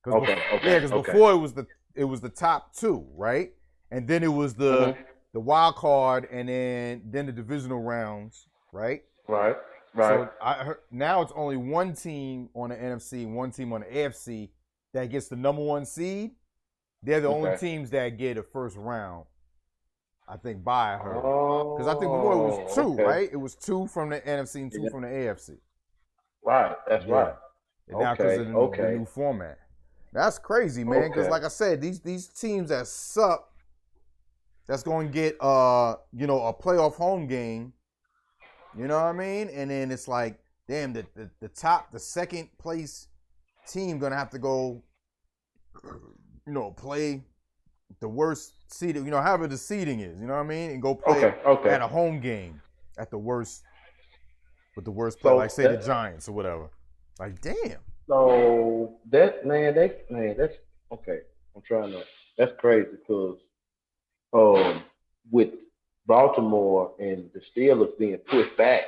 Because before it was the top 2, right? And then it was the wild card, and then the divisional rounds, right? Right. So now it's only one team on the NFC, one team on the AFC that gets the number 1 seed. They're the only teams that get a first round. I think by her. Because I think before it was 2, right? It was 2 from the NFC and 2 from the AFC. Right. That's right. And now because of the new format. That's crazy, man. Because like I said, these teams that suck, that's going to get you know, a playoff home game. You know what I mean? And then it's like, damn, the second place team going to have to go, you know, play the worst seeding, you know, however the seeding is, you know what I mean? And go play at a home game at the worst, with the worst play, like say the Giants or whatever. Like, damn. So that's okay. I'm trying to That's crazy because with Baltimore and the Steelers being pushed back,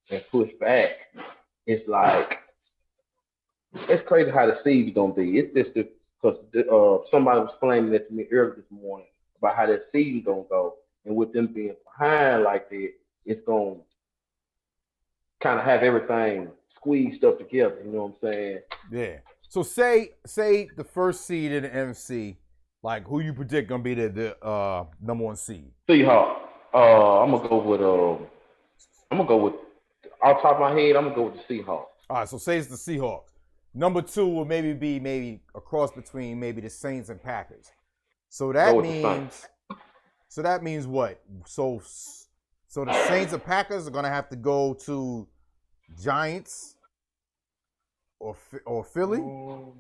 it's like it's crazy how the seed's gonna be. It's just because somebody was explaining that to me earlier this morning about how that seed's gonna go, and with them being behind like that, it's gonna kind of have everything squeezed up together. You know what I'm saying? Yeah. So say the first seed in the NFC, like who you predict gonna be the number one seed? Seahawks. I'm gonna go with off the top of my head. I'm gonna go with the Seahawks. All right. So say it's the Seahawks. Number two will maybe be a cross between maybe the Saints and Packers. So that means what? So the Saints and Packers are gonna have to go to Giants or Philly for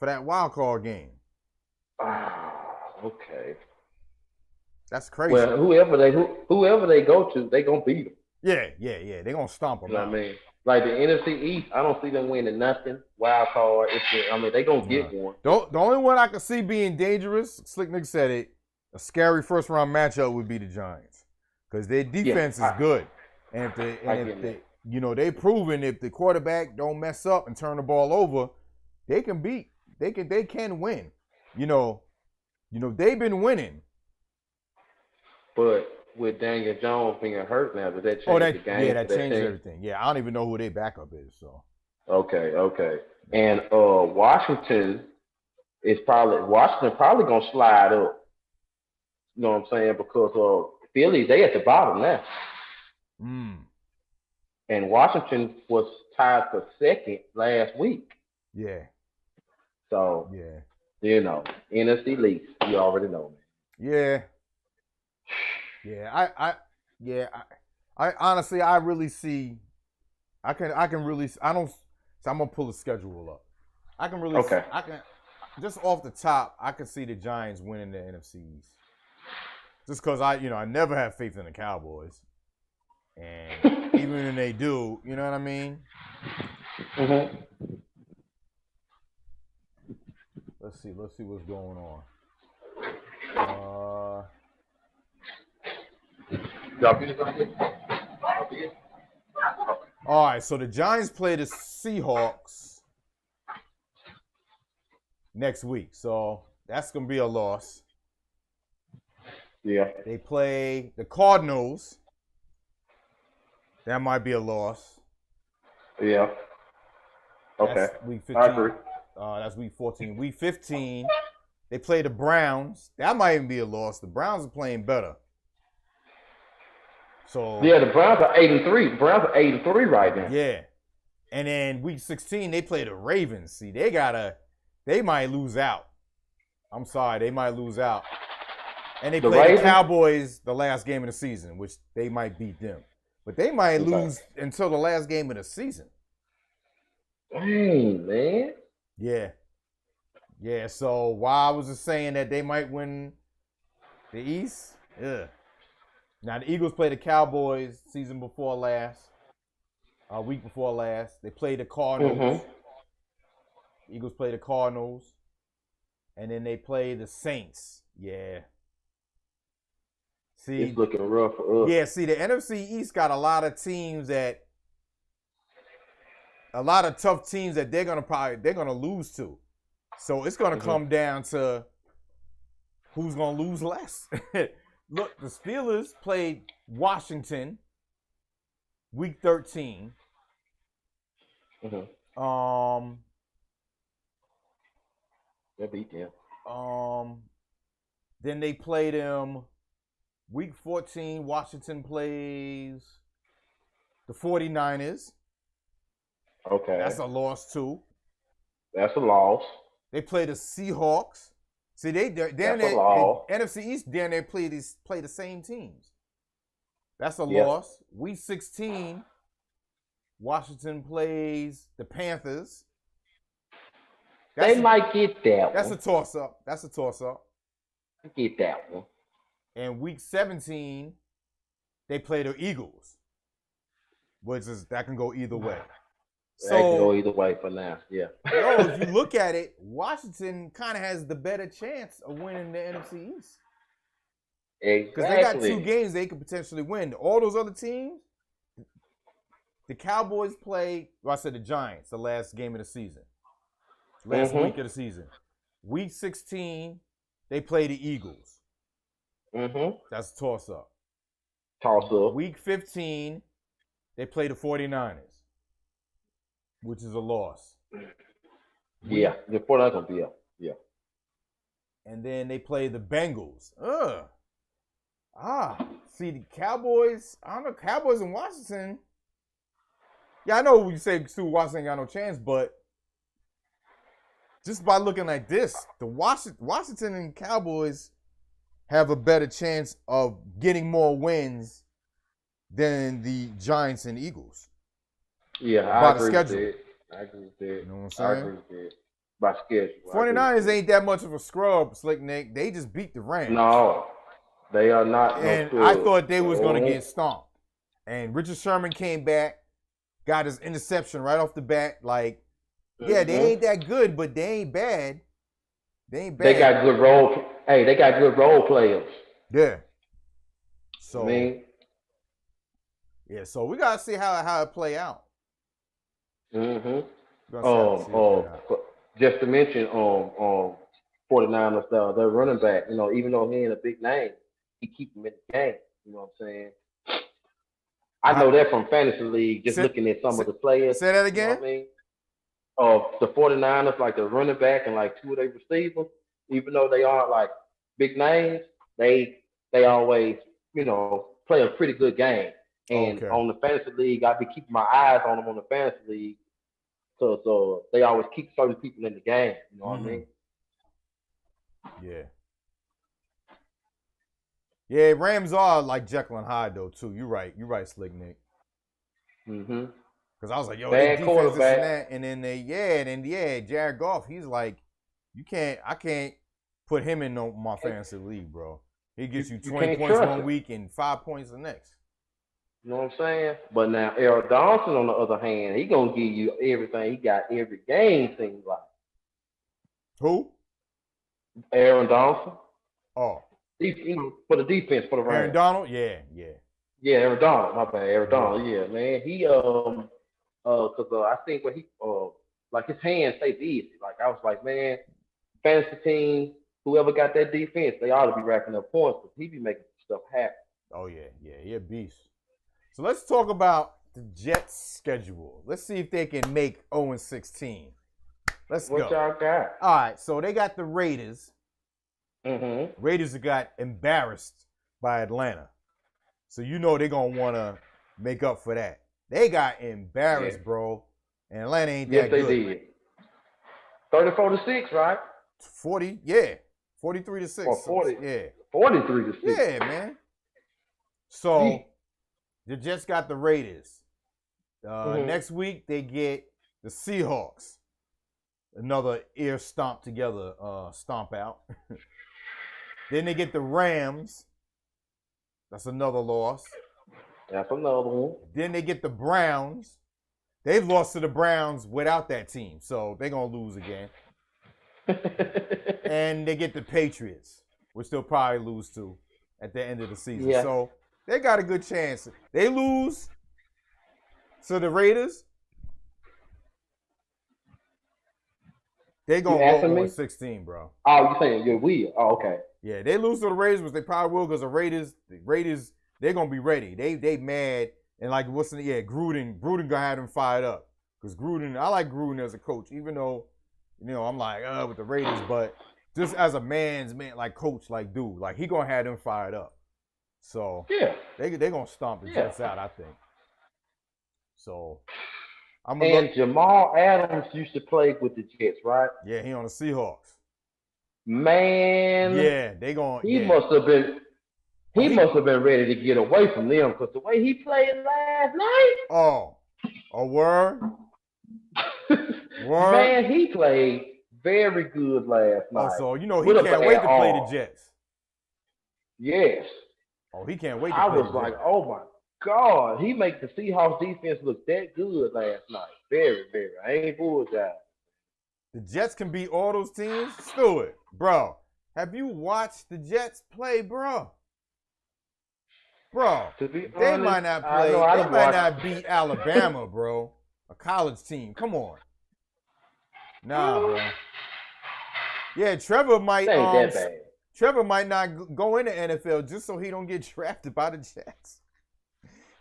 that wild card game. Okay. That's crazy. Well, whoever they go to, they gonna beat them. Yeah. They're gonna stomp them. You know what I mean? Like the NFC East, I don't see them winning nothing. Wild card. They gonna get one. The only one I can see being dangerous, Slick Nick said it, a scary first round matchup would be the Giants. Because their defense is good. And if they they've proven if the quarterback don't mess up and turn the ball over, they can win. They've been winning. But with Daniel Jones being hurt now, does that change the game? Yeah, that changes everything. Yeah, I don't even know who their backup is. So. Okay. And Washington probably gonna slide up. You know what I'm saying? Because Philly, they at the bottom now. And Washington was tied for second last week. Yeah. So NFC least, you already know, man. Yeah. I honestly, I really see. I'm gonna pull the schedule up. I can really. Okay. I can just off the top. I can see the Giants winning the NFC East. Just because I never have faith in the Cowboys, and even when they do, you know what I mean. Mm-hmm. Let's see what's going on. All right, so the Giants play the Seahawks next week, so that's gonna be a loss. Yeah. They play the Cardinals. That might be a loss. Yeah. Okay. That's week 15. I agree. That's week 14. Week 15, they play the Browns. That might even be a loss. The Browns are playing better. So yeah, the Browns are 8-3. Browns are 8-3 right now. Yeah. And then week 16, they play the Ravens. See, they might lose out. I'm sorry, they might lose out. And they play the Cowboys the last game of the season, which they might beat them. But they might lose until the last game of the season. Dang, man. Yeah, so while I was just saying that they might win the East, Now, the Eagles play the Cowboys season before last, week before last. They played the Cardinals. Mm-hmm. The Eagles play the Cardinals. And then they play the Saints. Yeah. See, it's looking rough for us. Yeah, see, the NFC East got a lot of tough teams that they're gonna lose to. So it's gonna come down to who's gonna lose less. Look, the Steelers played Washington week 13. Mm-hmm. They beat them. Then they played them week 14. Washington plays the 49ers. Okay. That's a loss too. That's a loss. They play the Seahawks. See, NFC East down there play the same teams. That's a loss. Week 16, Washington plays the Panthers. They might get that one. That's a toss-up. I get that one. And week 17, they play the Eagles. That can go either way. So, it can go either way for now. Yeah. Yo, if you look at it, Washington kind of has the better chance of winning the NFC East. Exactly. Because they got 2 games they could potentially win. All those other teams, the Cowboys play, well, I said the Giants, the last game of the season. Last week of the season. Week 16, they play the Eagles. That's a toss-up. Toss-up. Week 15, they play the 49ers, which is a loss. Yeah, the 49ers going to be up. Yeah. And then they play the Bengals. See, the Cowboys, I don't know, Cowboys in Washington. Yeah, I know we say Washington ain't got no chance, but just by looking like this, the Washington and Cowboys have a better chance of getting more wins than the Giants and Eagles. Yeah, I agree with that. You know what I'm saying? I agree with that. By schedule. 49ers ain't that much of a scrub, Slick Nick. They just beat the Rams. No, they are not. And I thought they was going to get stomped. And Richard Sherman came back, got his interception right off the bat. Like, yeah, they ain't that good, but they ain't bad. They got good role. Hey, they got good role players. Yeah. So yeah, so we gotta see how it play out. Just to mention, 49ers, their running back. You know, even though he ain't a big name, he keep him in the game. You know what I'm saying? I know that from fantasy league. Just looking at some of the players. Say that again. You know what I mean? The 49ers, like the running back and like 2 of their receivers, even though they aren't like big names, they always, you know, play a pretty good game. And on the fantasy league, I be keeping my eyes on them on the fantasy league. So they always keep certain people in the game. You know what I mean? Yeah. Yeah, Rams are like Jekyll and Hyde though too. You're right, Slick Nick. Because I was like, yo, they defense, this and that. And then Jared Goff, he's like, I can't put him in my fantasy league, bro. He gets you 20 points one week and 5 points the next. You know what I'm saying? But now, Aaron Donaldson, on the other hand, he going to give you everything. He got every game, seems like. Who? Aaron Donaldson. Oh. For the defense, for the Rams. Aaron Donald? Yeah. Yeah, Aaron Donald. My bad. Aaron Donald, yeah, man. He, because I think when he, like his hands stay easy. Like, I was like, man, fantasy team, whoever got that defense, they ought to be racking up points because he be making stuff happen. Oh, yeah, he a beast. So let's talk about the Jets' schedule. Let's see if they can make 0-16. Let's go. What y'all got? All right, so they got the Raiders. Raiders got embarrassed by Atlanta. So you know they're going to want to make up for that. They got embarrassed, bro. And Atlanta ain't that good. Yes, they did. 34-6, right? 40, yeah. 43-6. Or 40. Yeah. 43-6. Yeah, man. So the Jets got the Raiders. Next week they get the Seahawks. Another ear stomp together, stomp out. Then they get the Rams. That's another loss. That's another one. Then they get the Browns. They've lost to the Browns without that team, so they're going to lose again. And they get the Patriots, which they'll probably lose to at the end of the season. Yeah. So they got a good chance. They lose to the Raiders. They going to go 16, bro. Oh, you saying you're weird. Oh, okay. Yeah, they lose to the Raiders, which they probably will because the Raiders, they're going to be ready. They mad. And like, Gruden going to have them fired up. Because Gruden, I like Gruden as a coach, even though, I'm like, with the Raiders. But just as a man's man, like coach, like dude, like he going to have them fired up. So, yeah, they going to stomp the Jets out, I think. So, Jamal Adams used to play with the Jets, right? Yeah, he on the Seahawks. Man. Yeah, they going. He must have been. He must have been ready to get away from them because the way he played last night. Oh, word. Word. Man, he played very good last night. Oh, so he can't wait to play the Jets. Yes. Oh, he can't wait to play the Jets. I was like, oh my God, he makes the Seahawks defense look that good last night. Very, very. I ain't bullseye. The Jets can beat all those teams. Stewart, bro, have you watched the Jets play, bro? Bro, they might not play. They might not beat Alabama, bro. A college team. Come on. Nah, bro. Yeah, Trevor might. Ain't that bad. Trevor might not go in the NFL just so he don't get drafted by the Jets.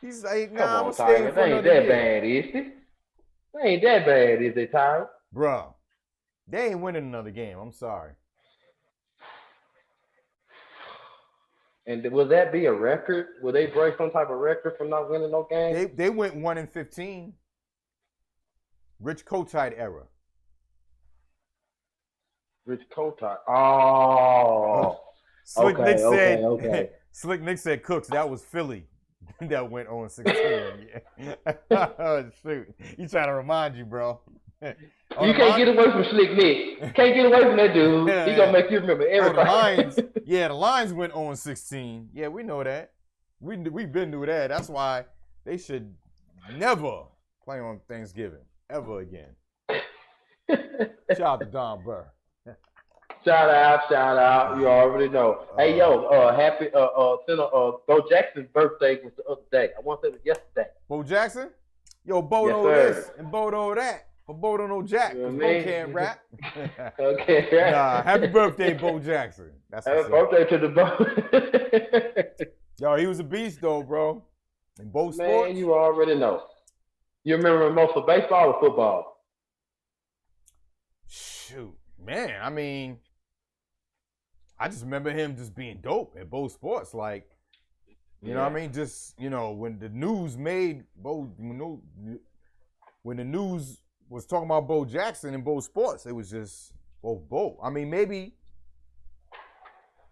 He's like, nah, I'm staying for another year. Ain't that bad, is it? Ain't that bad, is it, Ty? Bro, they ain't winning another game. I'm sorry. And will that be a record? Will they break some type of record for not winning no game? They went 1-15. Rich Kotite era. Rich Kotite. Oh. Slick Nick said. Okay. Slick Nick said Cooks. That was Philly. That went 0-16. Yeah. Shoot. He trying to remind you, bro. You can't get away from Slick Nick. Can't get away from that dude. He gonna make you remember everything. The Lions went 0-16. Yeah, we know that. We've been through that. That's why they should never play on Thanksgiving ever again. Shout out to Don Burr. Shout out. You already know. Hey, happy Bo Jackson's birthday was the other day. I want to say it was yesterday. Bo Jackson? Yo, Bo know this and Bo know that. But Bo don't know Jack, because Bo can't rap. Okay. Nah, happy birthday, Bo Jackson. That's happy birthday to the Bo. Yo, he was a beast, though, bro. In both sports. Man, you already know. You remember him most for baseball or football? Shoot. Man, I mean, I just remember him just being dope at both sports. Like, you know what I mean? Just, when the news made when the news was talking about Bo Jackson in both sports, it was just Bo. I mean, maybe,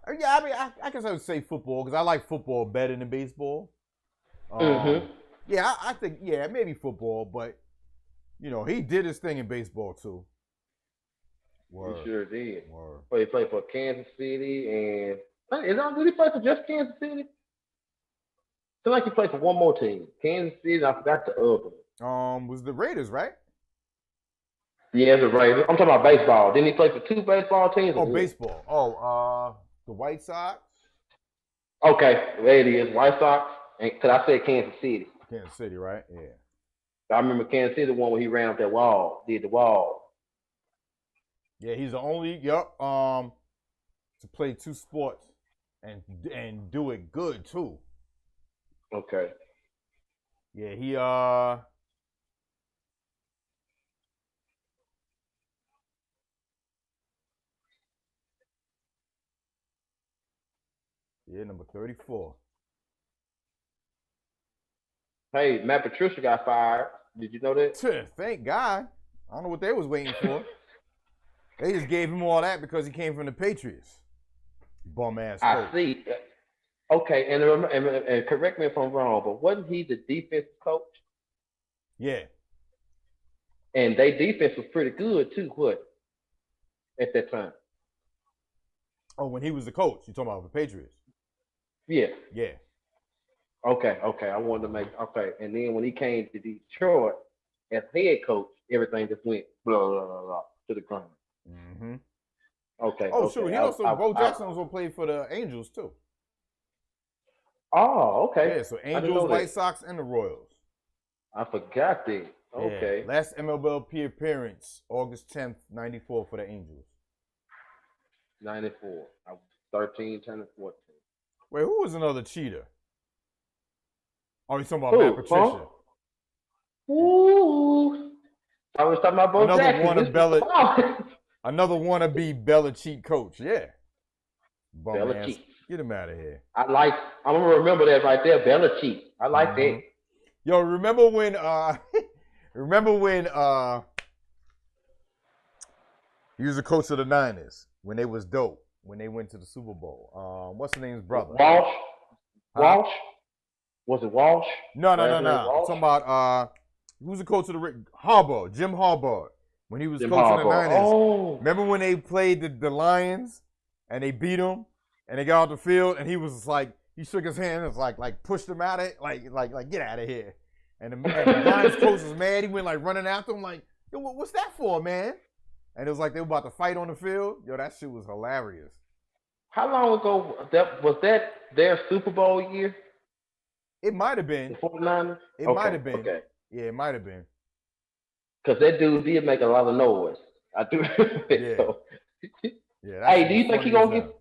I guess I would say football, because I like football better than baseball. Yeah, I think, maybe football, but, he did his thing in baseball, too. Word. He sure did. Word. He played for Kansas City, and did he play for just Kansas City? I feel like he played for one more team. Kansas City, and I forgot the other. Was the Raiders, right? Yeah, the Raiders. I'm talking about baseball. Didn't he play for two baseball teams? Oh, baseball. The White Sox. Okay, there it is. White Sox. Because I said Kansas City. Kansas City, right? Yeah. I remember Kansas City, the one where he ran up that wall, did the wall. Yeah, he's the only, to play two sports and do it good, too. Okay. Yeah, he, number 34. Hey, Matt Patricia got fired. Did you know that? Thank God. I don't know what they was waiting for. They just gave him all that because he came from the Patriots. Bum ass. I see. Okay, and correct me if I'm wrong, but wasn't he the defensive coach? Yeah. And their defense was pretty good too. What? At that time. Oh, when he was the coach, you talking about the Patriots? Yeah. Yeah. Okay. I wanted to make and then when he came to Detroit as head coach, everything just went blah blah blah, blah to the ground. Mm-hmm. Okay. Oh, sure. He also Bo Jackson also played for the Angels too. Oh, okay. Yeah, so Angels, White Sox, and the Royals. I forgot that. Okay. Yeah. Last MLB appearance, August 10th, 94 for the Angels. 94. I was 13, turning 14. Wait, who was another cheater? Oh, you're talking about Matt Patricia. Huh? Ooh. I was talking about Bo Jackson. Another wannabe Belichick coach. Yeah. Belichick. Get him out of here. I'm gonna remember that right there, Belichick. I like that. Yo, remember when he was the coach of the Niners when they was dope, when they went to the Super Bowl. What's the name's brother? Walsh? Walsh? Was it Walsh? No. I'm talking about who's the coach of the Harbaugh, Jim Harbaugh, when he was coaching the Niners. Oh. Remember when they played the Lions and they beat them and they got off the field and he he shook his hand and was like pushed him out of it, like get out of here. And the Giants coach was mad. He went like running after him, like, yo, what's that for, man? And it was like they were about to fight on the field. Yo, that shit was hilarious. How long ago was that their Super Bowl year? It might have been. The 49ers? It might have been. Okay. Yeah, it might have been. Because that dude did make a lot of noise. I do. Yeah. So. Yeah. Hey, do you think he gonna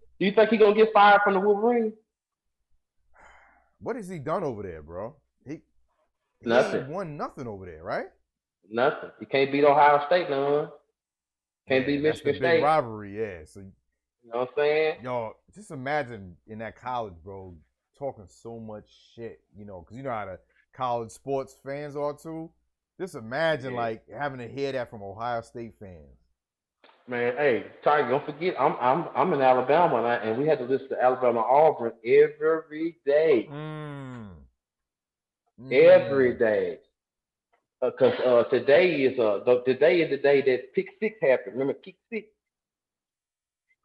get fired from the Wolverines? What has he done over there, bro? He Nothing. ain't won nothing over there, right? Nothing. You can't beat Ohio State, no. Can't beat Michigan State. Big rivalry, yeah. So, you know what I'm saying? Yo, just imagine in that college, bro, talking so much shit, you know, because you know how the college sports fans are too. Just imagine like having to hear that from Ohio State fans. Man, hey, Tiger, don't forget, I'm in Alabama and we had to listen to Alabama Auburn every day. Every day. Because today is the day that Pick 6 happened. Remember Kick 6?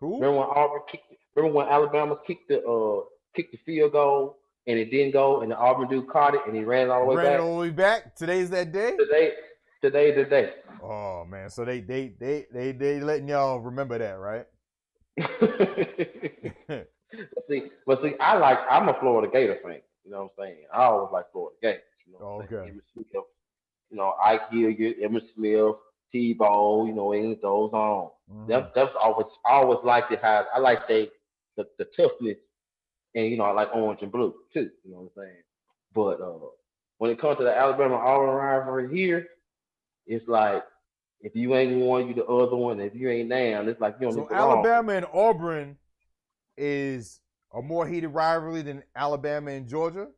Who? Remember when Alabama kicked the field goal and it didn't go and the Auburn dude caught it and he ran it all the way back? Ran it all the way back? Today's that day? Today's the day. Oh man, so they letting y'all remember that, right? See, I'm a Florida Gator fan. You know what I'm saying? I always like Florida Gators. You know what I'm saying? You know, Ike Hilliard, Emmitt Smith, Tebow, you know, and it goes on. That's always liked it how I like the toughness, and you know I like orange and blue too. You know what I'm saying? But when it comes to the Alabama Auburn rivalry here, it's like if you ain't one, you the other one. If you ain't down, it's like you don't. So Alabama and Auburn is a more heated rivalry than Alabama and Georgia.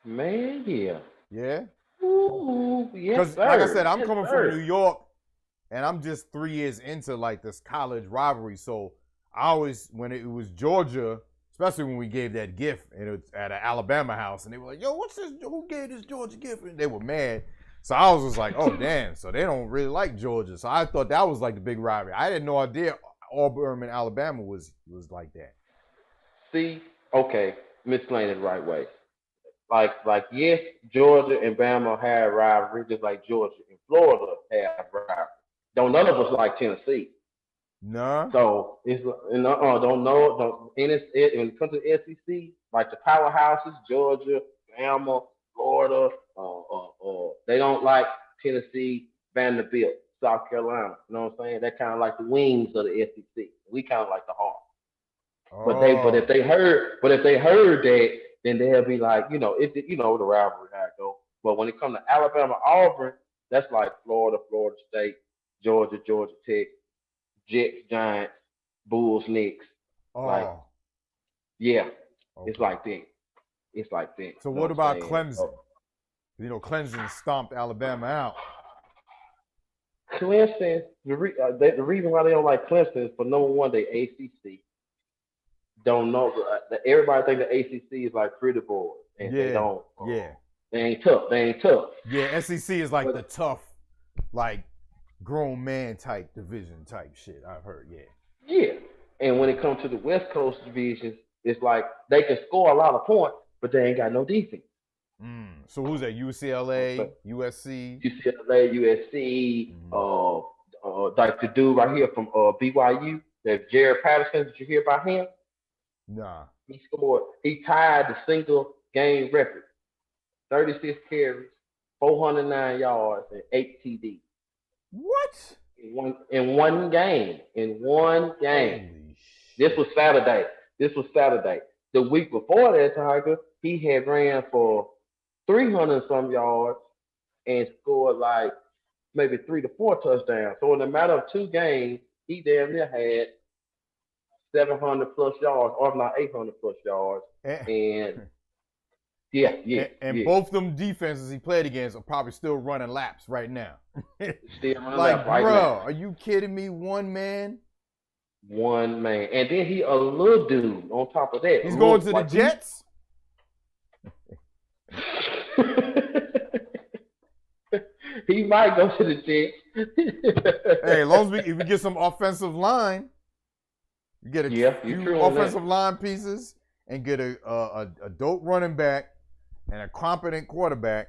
Man, yeah. Yeah. Ooh, yes, sir. Like I said, I'm coming from New York, and I'm just 3 years into like this college rivalry. So I always, when it was Georgia, especially when we gave that gift, and it was at an Alabama house, and they were like, "Yo, what's this? Who gave this Georgia gift?" And they were mad. So I was just like, "Oh, damn!" So they don't really like Georgia. So I thought that was like the big rivalry. I had no idea Auburn and Alabama was like that. See, okay, let me explain it the right way. Like yes, Georgia and Bama have rivalry, just like Georgia and Florida have rivalry. Don't none of us like Tennessee. No. So it's when it comes to the SEC, like the powerhouses, Georgia, Bama, Florida, they don't like Tennessee, Vanderbilt, South Carolina. You know what I'm saying? They're kind of like the wings of the SEC. We kind of like the heart. But if they heard that, then they'll be like, you know, the rivalry how it goes. But when it comes to Alabama, Auburn, that's like Florida State, Georgia Tech, Jets, Giants, Bulls, Knicks. Like, yeah, okay. It's like that. So what about Clemson? You know, Clemson stomped Alabama out. Clemson, the reason why they don't like Clemson is for number one, they ACC. Don't know. Everybody think the ACC is like pretty boys, and they don't. They ain't tough. Yeah, SEC is like the tough, like grown man type division type shit. I've heard. Yeah, and when it comes to the West Coast divisions, it's like they can score a lot of points, but they ain't got no defense. So who's that? UCLA, USC, USC. Like the dude right here from BYU, that Jared Patterson. Did you hear about him? Nah. He tied the single game record. 36 carries, 409 yards, and 8 TDs. What? In one game. This was Saturday. The week before that, Tiger, he had ran for 300 some yards and scored like maybe 3 to 4 touchdowns. So in a matter of 2 games, he damn near had 700 plus yards, or if not 800 plus yards. And both them defenses he played against are probably still running laps right now. Still running laps right now. Are you kidding me? One man. And then he a little dude on top of that. He's going to the Jets? He might go to the Jets. Hey, as long as if we get some offensive line, you get a few offensive line pieces, and get a dope running back and a competent quarterback.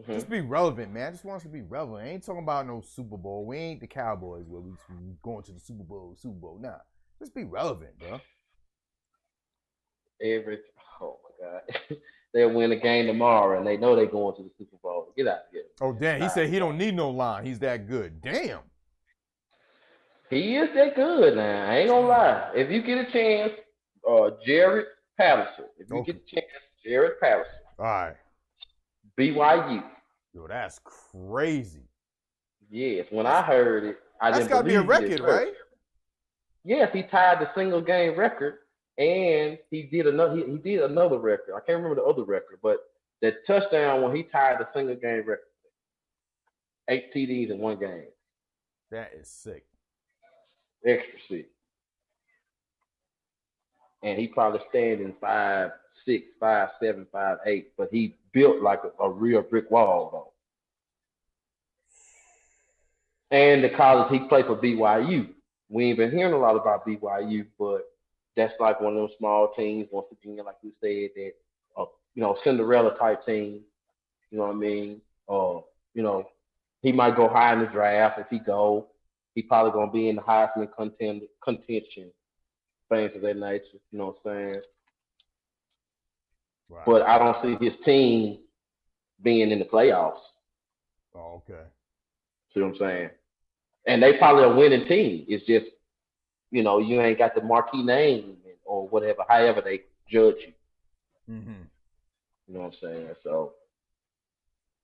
Mm-hmm. Just be relevant, man. I just want us to be relevant. I ain't talking about no Super Bowl. We ain't the Cowboys where we going to the Super Bowl. Nah, just be relevant, bro. Oh my God, they'll win a game tomorrow and they know they're going to the Super Bowl. Get out of here. Oh damn, he said he don't need no line. He's that good. Damn. He is that good now. I ain't gonna lie. If you get a chance, Jared Patterson. If you get a chance, Jared Patterson. All right. BYU. Yo, that's crazy. Yes, when I heard it, that's got to be a record, right? Yes, he tied the single game record, and he did another record. I can't remember the other record, but the touchdown when he tied the single game record. 8 TDs in one game. That is sick. Extra sick. And he probably standing 5'6", 5'7", 5'8", but he built like a real brick wall though. And the college he played for BYU. We ain't been hearing a lot about BYU, but that's like one of those small teams. Once again, like you said, that Cinderella type team. You know what I mean? He might go high in the draft. If he go, he probably gonna be in the Heisman contention. Things of that nature, you know what I'm saying? Right. But I don't see his team being in the playoffs. Oh, okay. See what I'm saying? And they probably a winning team. It's just, you ain't got the marquee name or whatever, however they judge you. Mm-hmm. You know what I'm saying? So,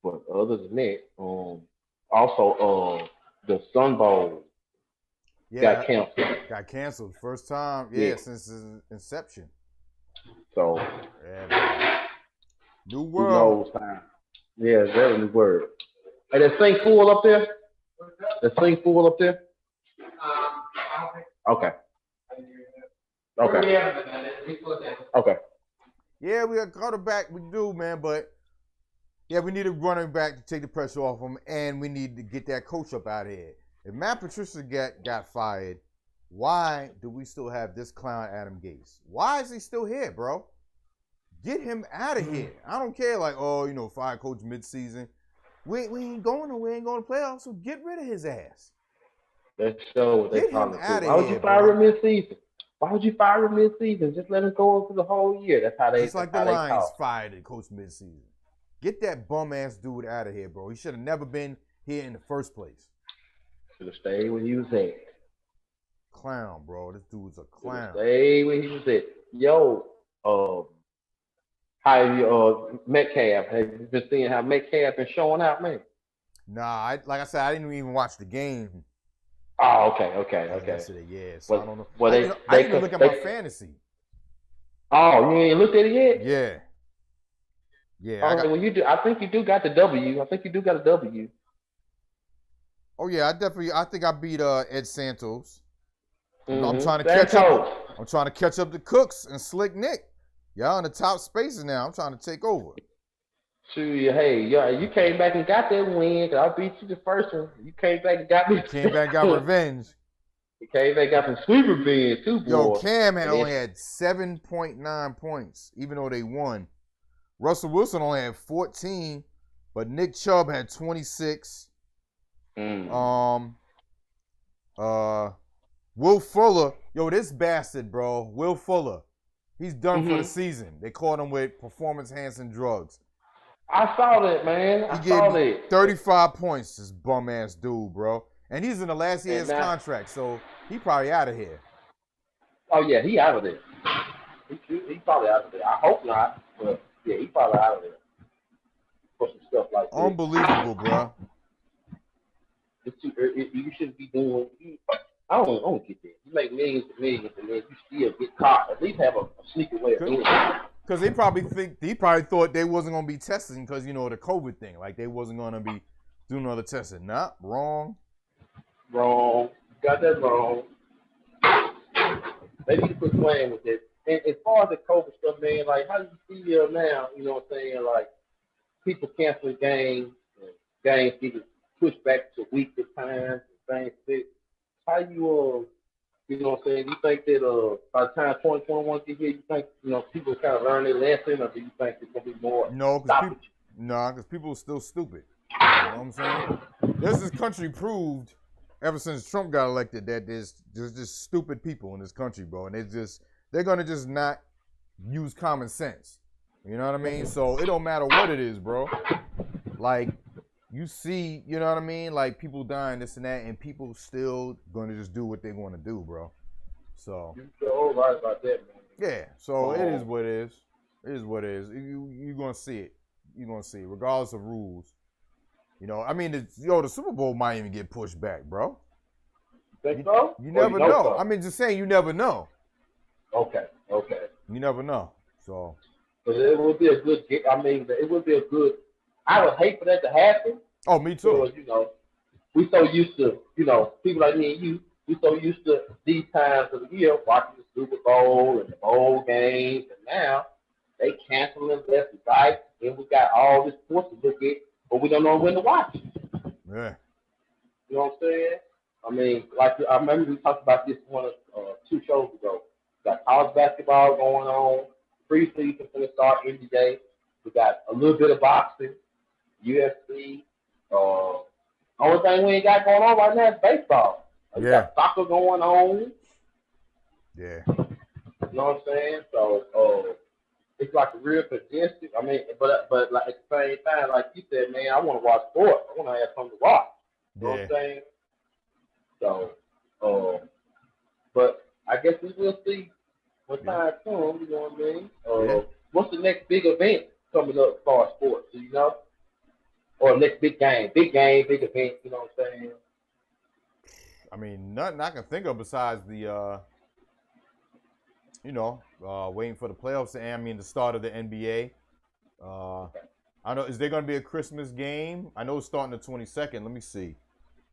but other than that, also the Sun Bowl got canceled. Got canceled. First time, since its inception. So, new world. Who knows how? Yeah, very new world. Hey, that thing full up there? That thing full up there? Okay. Okay. Yeah, we got quarterback. We do, man, but we need a running back to take the pressure off him, and we need to get that coach up out of here. If Matt Patricia got fired, why do we still have this clown Adam Gase? Why is he still here, bro? Get him out of here. I don't care, fire coach midseason. We ain't going nowhere. We ain't going to playoffs, so get rid of his ass. Let's show what they probably do. Why would you fire him midseason? Why would you fire him midseason? Just let him go on for the whole year. That's how they. Just like the Lions fired the coach midseason. Get that bum ass dude out of here, bro. He should have never been here in the first place. Should have stayed where he was at. Clown, bro. This dude's a clown. Stay where he was at. Yo, Metcalf? Have you been seeing how Metcalf been showing out, man? Nah, like I said, I didn't even watch the game. Oh, okay. Yesterday, yeah. So I don't know. Well, I didn't even look at my fantasy. Oh, you ain't looked at it yet? Yeah. Yeah. Well, you do. I think you do got the W. Oh yeah, I think I beat Ed Santos. Mm-hmm. I'm trying to catch up. I'm trying to catch up to Cooks and Slick Nick. Y'all in the top spaces now. I'm trying to take over. Shoot, you came back and got that win. Cause I beat you the first one. You came back and got me. Got revenge. You came back and got some sweet revenge too, boy. Yo, Cam only had 7.9 points, even though they won. Russell Wilson only had 14, but Nick Chubb had 26. Will Fuller, this bastard, bro. Will Fuller, he's done for the season. They caught him with performance-enhancing drugs. I saw that, man. He gave 35 points, this bum-ass dude, bro. And he's in the last year of his contract, so he probably out of here. Oh, yeah, he out of there. He probably out of there. I hope not, but, yeah, he probably out of there. For some stuff like that. Unbelievable, bro. You shouldn't be doing. I don't get that. You make millions and millions, and then you still get caught. At least have a sneaky way of doing it. Because he probably thought they wasn't gonna be testing because the COVID thing, like they wasn't gonna be doing other testing. Nah, wrong. Wrong. Got that wrong. They need to quit playing with it. And as far as the COVID stuff, man, like how do you feel now? You know what I'm saying? Like people canceling games getting pushed back to week at times and things. How you You know what I'm saying? You think that by the time 2021 get here, you think people kind of learn their lesson, or do you think it's gonna be more No, stoppage? because people are still stupid. You know what I'm saying? This country proved ever since Trump got elected that there's just stupid people in this country, bro, and they're gonna just not use common sense. You know what I mean? So it don't matter what it is, bro. Like you see, you know what I mean? Like people dying, this and that, and people still gonna just do what they want to do, bro. So You're so right about that, man. yeah. So it is what it is. It is what it is. You're gonna see it. You're gonna see it, regardless of rules. You know, I mean, the Super Bowl might even get pushed back, bro. Think so? You never know. So? I mean, just saying, you never know. Okay. You never know. So. But it would be a good. I mean, it would be a good. I would hate for that to happen. Oh, me too. Because, we so used to, people like me and you, we so used to these times of the year watching the Super Bowl and the bowl games, and now they canceling left and right, and we got all this sports to look at, but we don't know when to watch. Yeah. You know what I'm saying? I mean, like I remember we talked about this one 2 shows ago. We got college basketball going on, preseason for the start NBA. We got a little bit of boxing, UFC. Only thing we ain't got going on right now is baseball. We got soccer going on. Yeah. You know what I'm saying? So it's like a real congestion. I mean, but like at the same time, like you said, man, I want to watch sports. I want to have something to watch. You know what I'm saying? So, but I guess we will see when time comes. You know what I mean? What's the next big event coming up for sports? Do you know? Or next big game, big event. You know what I'm saying? I mean, nothing I can think of besides the, waiting for the playoffs. I mean, the start of the NBA. I know. Is there going to be a Christmas game? I know it's starting the 22nd. Let me see.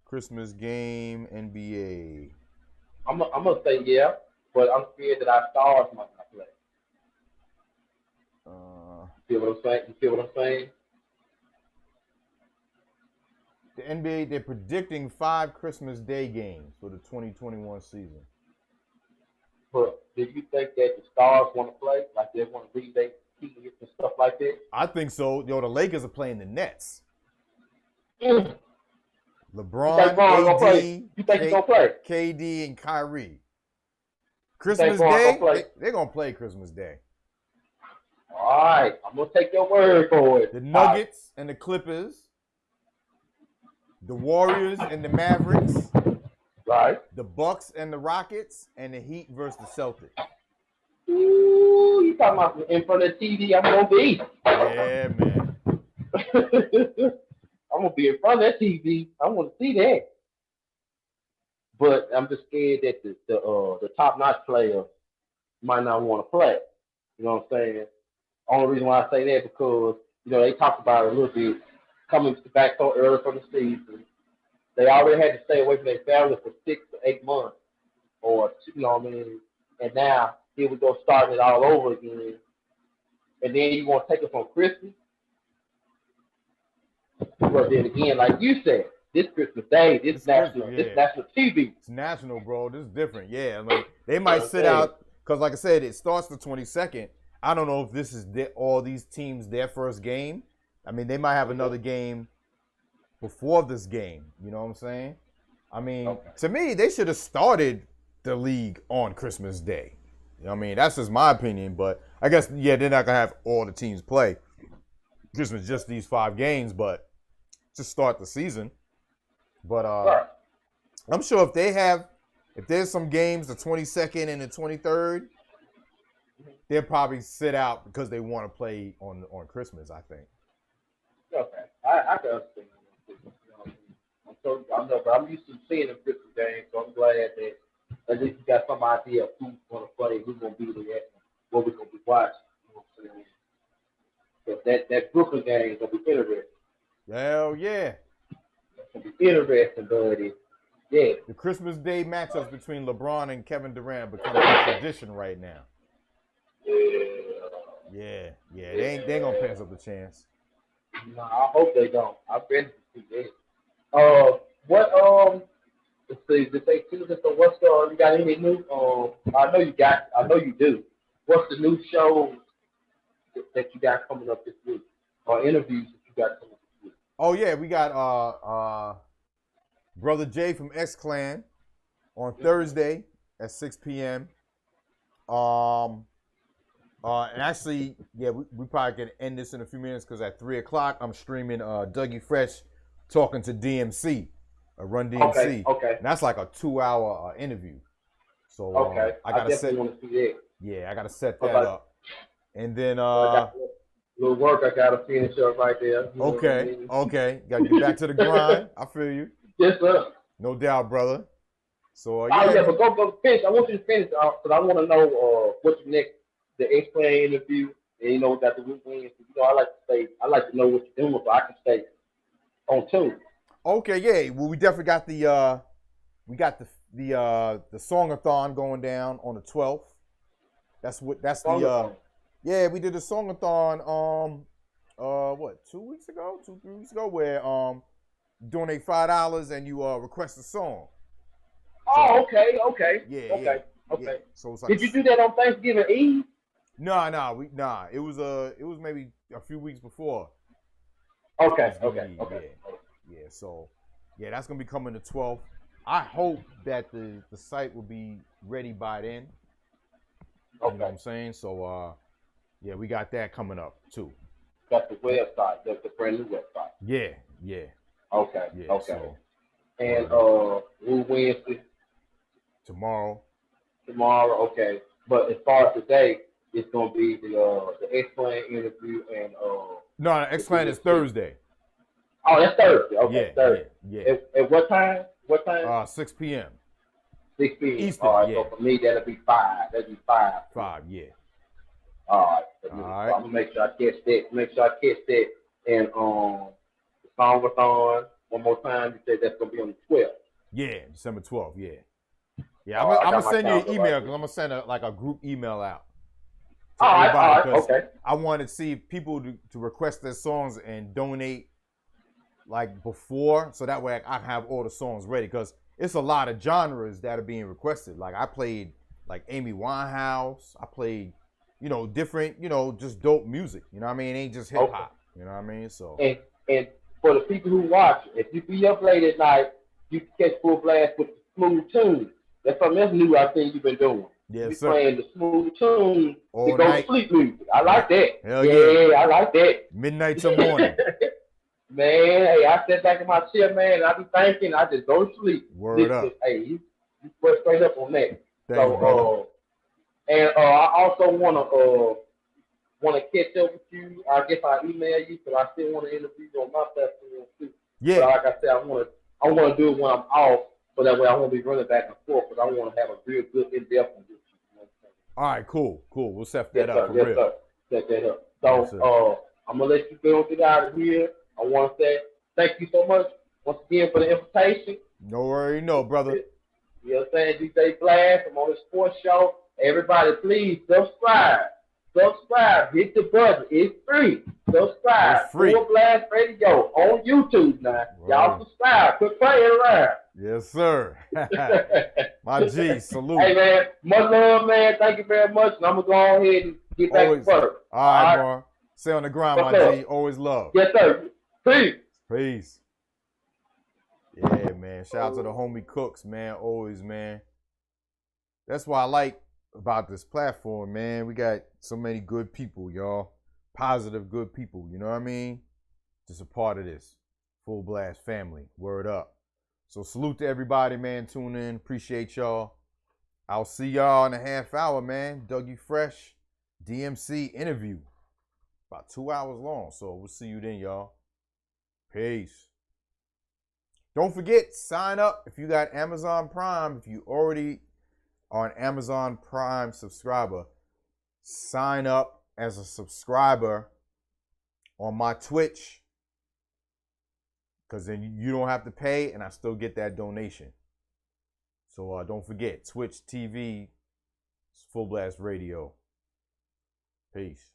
Christmas game, NBA. I'm gonna say yeah, but I'm scared that our stars might not play. You feel what I'm saying? The NBA, they're predicting 5 Christmas Day games for the 2021 season. But do you think that the stars want to play? Like they want to read their key hits and stuff like that? I think so. The Lakers are playing the Nets. LeBron, AD, you think he's gonna play? KD, and Kyrie. Christmas Day, they're gonna play Christmas Day. All right, I'm gonna take your word for it. The Nuggets and the Clippers, the Warriors and the Mavericks, right? The Bucks and the Rockets, and the Heat versus the Celtics. Ooh, you talking about in front of the TV? I'm gonna be. Yeah, man. I'm gonna be in front of that TV. I want to see that. But I'm just scared that the top-notch players might not want to play. You know what I'm saying? Only reason why I say that because they talked about it a little bit coming back so early from the season. They already had to stay away from their family for 6 to 8 months, or And now here we go starting it all over again. And then you want to take it from Christmas. But then again, like you said, this Christmas Day, this national TV. It's national, bro. This is different. Yeah, like they might sit out because, like I said, it starts the 22nd. I don't know if this is all these teams their first game. I mean, they might have another game before this game. You know what I'm saying? I mean, to me, they should have started the league on Christmas Day. You know what I mean? That's just my opinion. But I guess, they're not going to have all the teams play. Christmas, just these 5 games, but to start the season. But I'm sure if there's some games, the 22nd and the 23rd, they'll probably sit out because they want to play on Christmas, I think. Okay. I can understand. I'm used to seeing the Christmas games, so I'm glad that at least you got some idea of who's going to play, who's going to be there, what we're going to be watching. You know what I'm saying? But that Brooklyn game is going to be interesting. Hell yeah. It's going to be interesting, buddy. Yeah. The Christmas Day matchups between LeBron and Kevin Durant become a tradition right now. Yeah. They ain't going to pass up the chance. No, I hope they don't. I've been to see that. let's see, just say Tuesday. So what's you got any new? I know you do. What's the new shows that you got coming up this week, or interviews that you got coming up this week? Oh yeah, we got Brother Jay from X Clan on Thursday at 6 p.m. And actually, yeah, we probably can end this in a few minutes because at 3 o'clock I'm streaming Dougie Fresh talking to DMC, Run DMC. Okay. And that's like a 2-hour interview. So I definitely want to see that. Yeah, I gotta set that up. And then little work I gotta finish up right there. Okay. Gotta get back to the grind. I feel you. Yes, sir. No doubt, brother. So but go finish. I want you to finish because I want to know what's next. The X-Plane interview, and you know, got the week wins. You know, I like to know what you're doing so I can stay on tune. Okay, yeah. Well, we definitely got the song-a-thon going down on the 12th. Yeah, we did the song-a-thon 2 weeks ago, 2-3 weeks ago, where donate $5 and you request a song. Oh, okay. Yeah. Okay. Yeah. So it's like did you do that on Thanksgiving Eve? No. It was maybe a few weeks before. Okay. Yeah. So yeah, that's gonna be coming the 12th. I hope that the site will be ready by then. Okay. You know what I'm saying? So yeah, we got that coming up too. Got the website. That's the brand new website. Yeah. Okay. Yeah, okay. So, and we'll Wednesday. Tomorrow. Okay. But as far as today, it's gonna be the X-Plane interview and No, X-Plane is Thursday. Oh, that's Thursday. Okay, Yeah, Thursday. Yeah. At what time? 6 p.m. 6 p.m. Eastern. All right. Yeah. So for me, that'll be 5. That'll be 5. 5. Yeah. All right. So right. I'm gonna make sure I catch that. And the song-a-thon one more time. You said that's gonna be on the 12th. Yeah, December 12th. Yeah. I'm gonna send you an email because I'm gonna send a group email out. All right. Okay. I want to see people to request their songs and donate like before, so that way I have all the songs ready because it's a lot of genres that are being requested. Like I played like Amy Winehouse. I played, different, just dope music. You know what I mean? It ain't just hip hop. You know what I mean? So and for the people who watch, if you be up late at night, you can catch Fullblast with the smooth tunes. That's something that's new I think you've been doing. Yes, you sir. Playing the smooth tunes all to go night. To sleep music. I like that. Hell yeah. I like that. Midnight till morning. Man, hey, I sit back in my chair, man, and I be thinking, I just go to sleep. Word up. Hey, you put straight up on that. Thanks, brother. And I also wanna catch up with you. I guess I'll email you, but I still want to interview you on my platform too. Yeah. But like I said, I wanna do it when I'm off, so that way I won't be running back and forth. But I want to have a real good in-depth one with you. All right, cool. We'll set that up for real. Sir. Set that up. So I'm gonna let you go get out of here. I want to say thank you so much once again for the invitation. No worry, no, brother. You know what I'm saying? DJ Blast, I'm on the sports show. Everybody, please subscribe. Hit the button. It's free. Subscribe. It's free. Fullblast Radio on YouTube now. Word. Y'all subscribe. Quit playing around. Yes, sir. My G, salute. Hey, man. Much love, man. Thank you very much. And I'm going to go ahead and get back to work. All right, bro. Stay on the grind, my G. Always love. Yes, sir. Peace. Yeah, man. Shout out to the homie Cooks, man. Always, man. That's what I like about this platform, man. We got so many good people, y'all. Positive, good people. You know what I mean? Just a part of this Fullblast family. Word up. So salute to everybody, man. Tune in. Appreciate y'all. I'll see y'all in a half hour, man. Dougie Fresh, DMC interview. About 2 hours long. So we'll see you then, y'all. Peace. Don't forget, sign up if you got Amazon Prime. If you already are an Amazon Prime subscriber, sign up as a subscriber on my Twitch, because then you don't have to pay and I still get that donation. So don't forget, Twitch TV, Fullblast Radio. Peace.